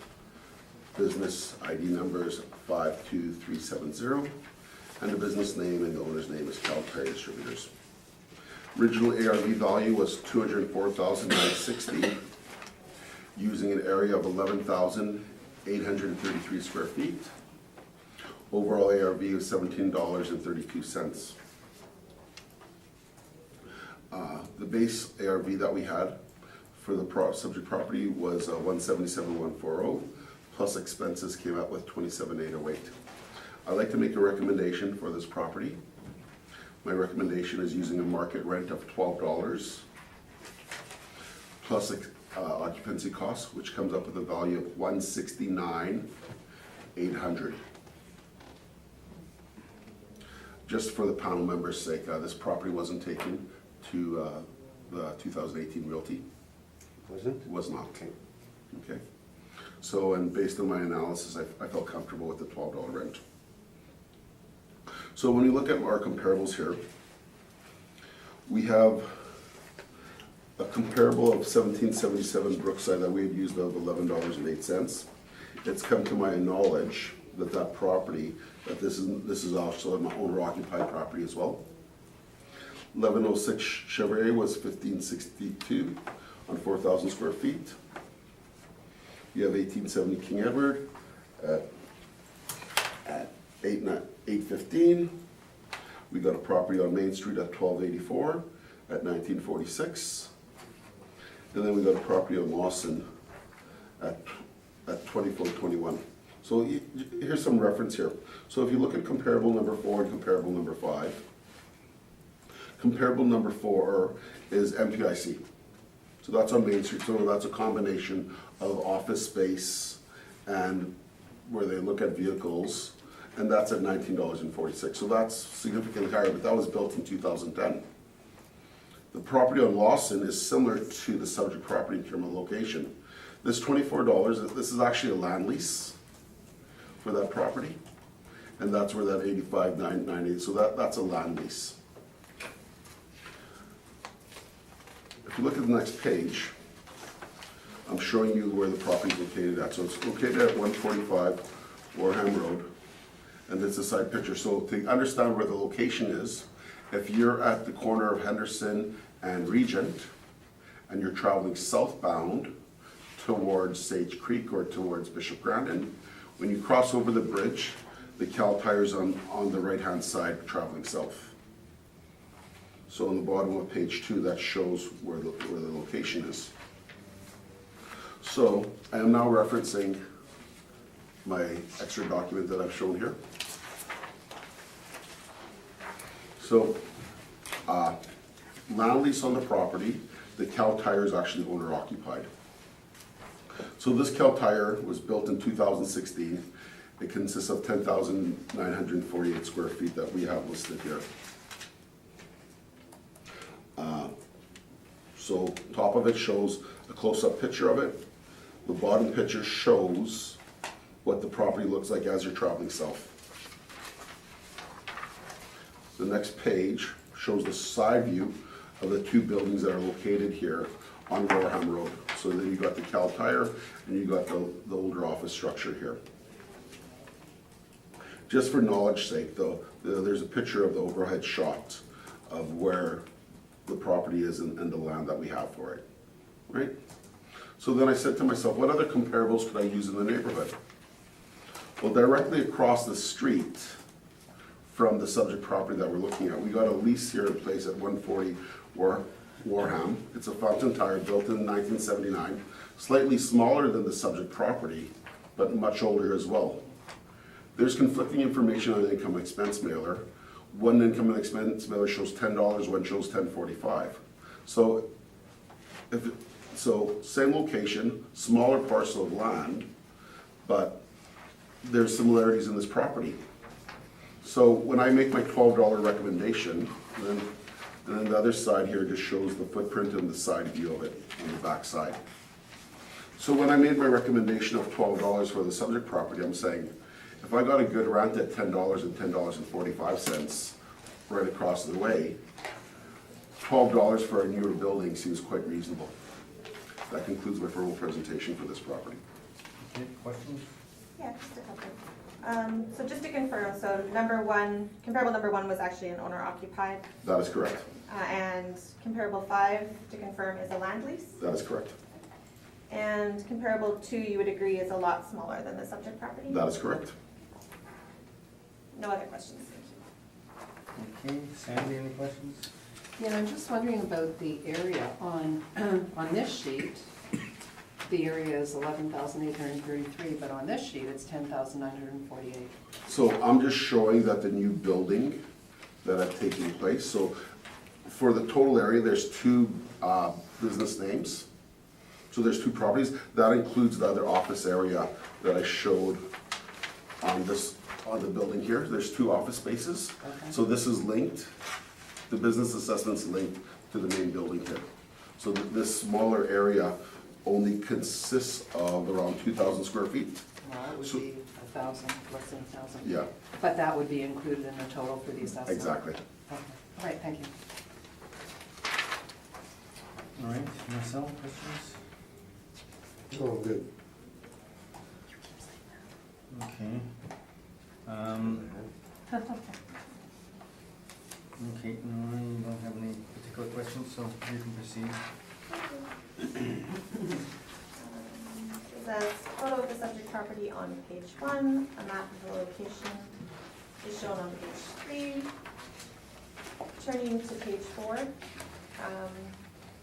Business ID number is 52370. And the business name and the owner's name is Calcare Distributors. Original ARV value was $204,960, using an area of 11,833 square feet. Overall ARV is $17.32. The base ARV that we had for the subject property was 177,140, plus expenses came out with 27,808. I'd like to make a recommendation for this property. My recommendation is using a market rent of $12. plus occupancy costs, which comes up with a value of $169,800. Just for the panel members' sake, this property wasn't taken to the 2018 realty. Wasn't? It was not. Okay. So, and based on my analysis, I felt comfortable with the $12 rent. So when you look at our comparables here, we have a comparable of 1777 Brookside that we had used of $11.08. It's come to my knowledge that that property, that this is also an owner-occupied property as well. 1106 Chevrolet was 1562 on 4,000 square feet. You have 1870 King Edward at 815. We got a property on Main Street at 1284 at 1946. And then we got a property on Lawson at 2421. So here's some reference here. So if you look at comparable number 4 and comparable number 5, comparable number 4 is MPIC. So that's on Main Street. So that's a combination of office space and where they look at vehicles, and that's at $19.46. So that's significantly higher, but that was built in 2010. The property on Lawson is similar to the subject property in terms of location. This $24, this is actually a land lease for that property, and that's where that $85,998, so that's a land lease. If you look at the next page, I'm showing you where the property is located at. So it's located at 145 Wareham Road, and it's a side picture. So to understand where the location is, if you're at the corner of Henderson and Regent, and you're traveling southbound towards Sage Creek or towards Bishop Grandin, when you cross over the bridge, the Cal Tire's on the right-hand side traveling south. So on the bottom of page 2, that shows where the location is. So I am now referencing my extra document that I've shown here. So land lease on the property, the Cal Tire is actually owner occupied. So this Cal Tire was built in 2016. It consists of 10,948 square feet that we have listed here. So top of it shows a close-up picture of it. The bottom picture shows what the property looks like as you're traveling south. The next page shows the side view of the 2 buildings that are located here on Wareham Road. So then you got the Cal Tire and you got the older office structure here. Just for knowledge sake though, there's a picture of the overhead shot of where the property is and the land that we have for it, right? So then I said to myself, what other comparables could I use in the neighborhood? Well, directly across the street from the subject property that we're looking at, we got a lease here in place at 140 Wareham. It's a Fountain Tire built in 1979, slightly smaller than the subject property, but much older as well. There's conflicting information on the income and expense mailer. One income and expense mailer shows $10, one shows $10.45. So, same location, smaller parcel of land, but there's similarities in this property. So when I make my $12 recommendation, then the other side here just shows the footprint and the side view of it on the back side. So when I made my recommendation of $12 for the subject property, I'm saying, if I got a good rent at $10 and $10.45 right across the way, $12 for a newer building seems quite reasonable. That concludes my formal presentation for this property. Okay, questions? Yeah, just a couple. So just to confirm, so comparable number 1 was actually an owner occupied, That is correct. and comparable 5, to confirm, is a land lease. That is correct. And comparable 2, you would agree, is a lot smaller than the subject property? That is correct. No other questions? Okay, Sandy, any questions? Yeah, I'm just wondering about the area on, on this sheet. The area is 11,833, but on this sheet, it's 10,948. So I'm just showing that the new building that have taken place, so for the total area, there's 2 business names. So there's two properties. That includes the other office area that I showed on the building here. There's two office spaces. Okay. So this is linked, the business assessment's linked to the main building here. So this smaller area only consists of around 2,000 square feet. Well, it would So- be 1,000, less than 1,000. Yeah, But that would be included in the total for the assessment? exactly. Okay. All right, thank you. All right, Marcel, questions? Oh, good. Okay. Okay, no, you don't have any particular questions, so you can proceed. There's a photo of the subject property on page 1, a map of the location is shown on page 3. Turning to page 4.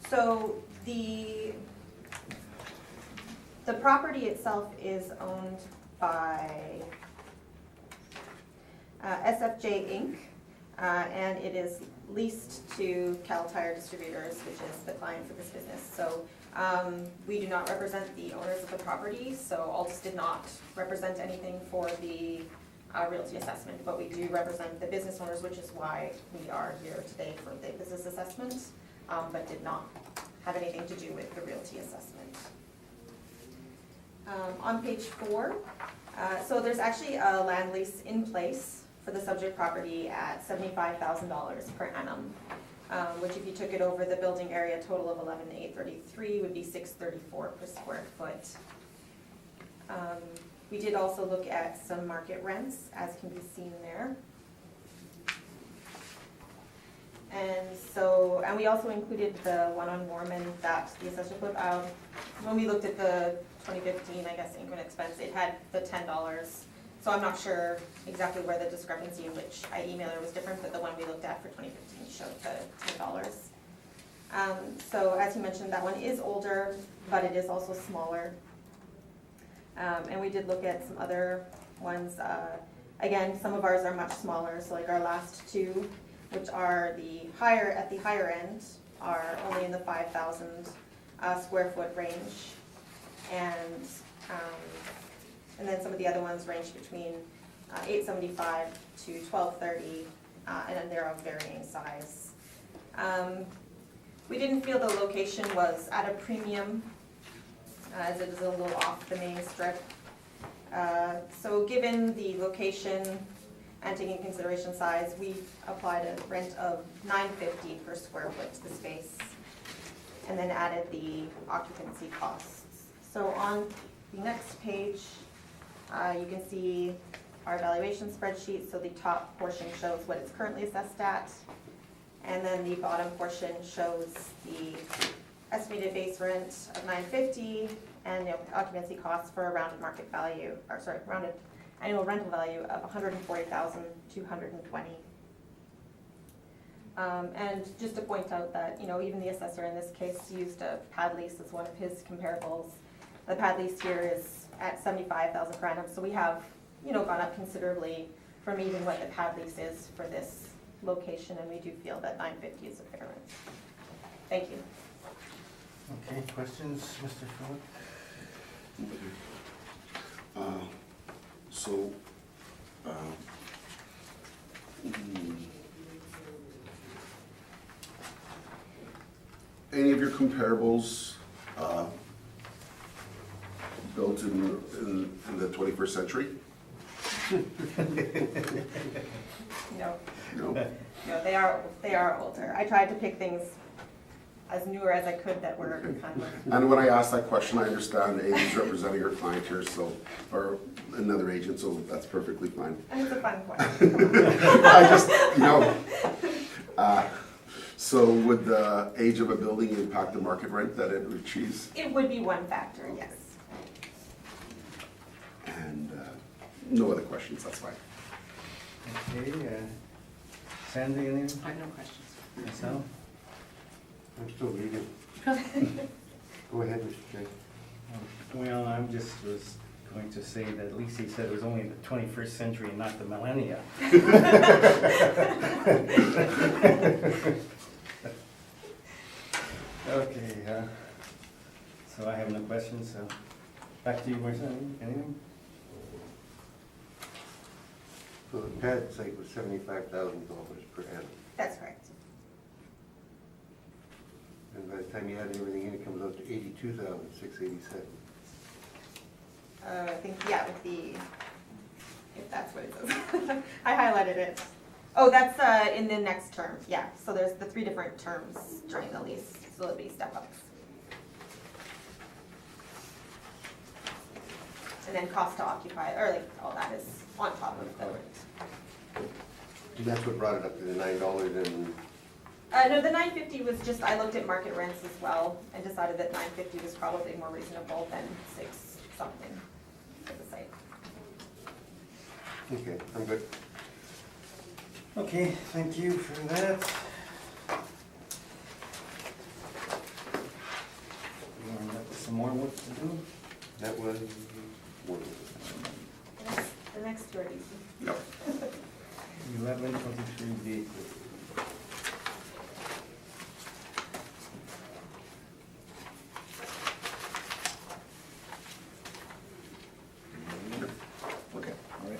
So the property itself is owned by SFJ Inc., and it is leased to Cal Tire Distributors, which is the client for this business. So we do not represent the owners of the property, so Altus did not represent anything for the realty assessment, but we do represent the business owners, which is why we are here today for the business assessment, but did not have anything to do with the realty assessment. On page 4, so there's actually a land lease in place for the subject property at $75,000 per annum, which if you took it over the building area total of 11,833 would be $634 per square foot. We did also look at some market rents, as can be seen there. And we also included the one on Mormon that the assessor put out. When we looked at the 2015, I guess, increment expense, it had the $10. So I'm not sure exactly where the discrepancy in which I emailed her was different, but the one we looked at for 2015 showed the $10. So as you mentioned, that one is older, but it is also smaller. And we did look at some other ones. Again, some of ours are much smaller, so like our last two, which are at the higher end, are only in the 5,000 square foot range. And then some of the other ones range between 875 to 1230, and then they're of varying size. We didn't feel the location was at a premium, as it is a little off the main strip. So given the location and taking into consideration size, we applied a rent of $950 per square foot to the space, and then added the occupancy costs. So on the next page, you can see our valuation spreadsheet. So the top portion shows what it's currently assessed at, and then the bottom portion shows the estimated base rent of $950 and the occupancy costs for a rounded market value, rounded annual rental value of $140,220. And just to point out that, even the assessor in this case used a pad lease as one of his comparables. The pad lease here is at $75,000 per annum, so we have, gone up considerably from even what the pad lease is for this location, and we do feel that $950 is a fair rent. Thank you. Okay, questions, Mr. Philip? Any of your comparables built in the 21st century? No, No? no, they are older. I tried to pick things as newer as I could that were kind of. And when I ask that question, I understand the agent's representing her client here, so, or another agent, so that's perfectly fine. And it's a fun question. I just, so would the age of a building impact the market rent that it achieves? It would be one factor, yes. And no other questions, that's fine. Okay, Sandy, anything? I have no questions. Myself? I'm still reading. Go ahead, Mr. Chair. Well, I'm just was going to say that at least he said it was only the 21st century and not the millennia. Okay, so So I have no questions, so back to you, Marcel, anything? So the pad site was $75,000 per annum. That's correct. And by the time you add everything in, it comes out to $82,687. I think, yeah, with the, if that's what it says. I highlighted it. Oh, that's in the next term, yeah. So there's the 3 different terms during the lease, so it'll be step-ups. And then cost to occupy, or like, all that is on top of the rent. And that's what brought it up to the $9 and, No, the $950 was just, I looked at market rents as well and decided that $950 was probably more reasonable than 6 something for the site. okay, I'm good. Okay, thank you for that. We are left with some more work to do. That was, The next 2 are easy. Yep. 1123 Gateway. Okay. All right.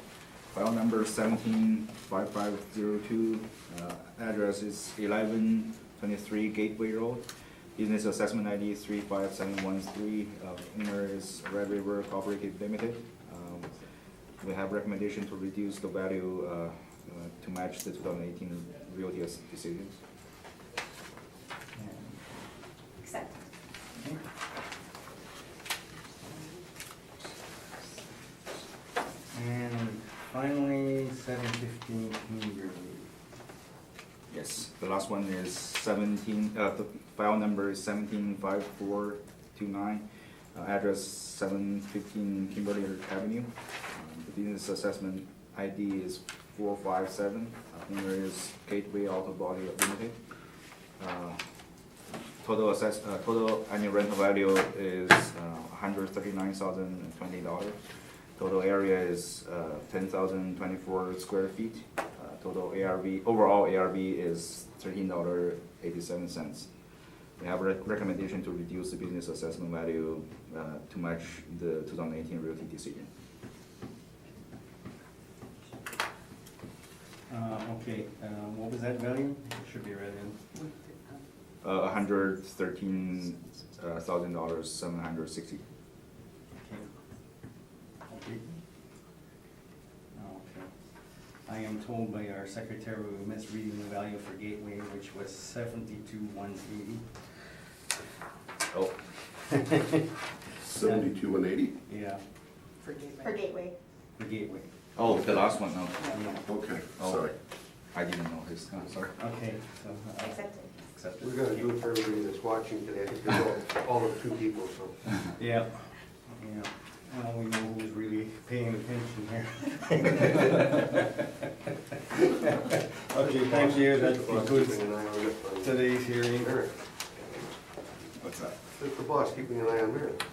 File number 175502, address is 1123 Gateway Road. Business assessment ID 35713, owner is Red River Cooperative Limited. We have recommendation to reduce the value to match the 2018 realty decisions. Accept. Okay. And finally, 715 Community Review. Yes, the last one is the file number is 175429, address 715 Kimberly Avenue. The business assessment ID is 457, owner is Gateway Auto Body Limited. Total annual rental value is $139,020. Total area is 10,024 square feet. Total ARV, overall ARV is $13.87. We have a recommendation to reduce the business assessment value to match the 2018 realty decision. Okay, what was that value? It should be read in. $113,760. Okay. Okay. I am told by our secretary we were misreading the value for Gateway, which was 72,180. Oh, 72,180? Yeah, For Gateway. for Gateway. oh, the last one, no. Yeah. Okay, Oh. sorry. I didn't know his, sorry. Okay, so. Accepted. Accepted. we're gonna do it for everybody that's watching today. I think there's all of 2 people, so. Yeah, yeah. Well, we know who's really paying attention here. Okay, thank you. That concludes Keeping an eye on it. today's hearing. Merit. What's that? That's the boss keeping an eye on Merit.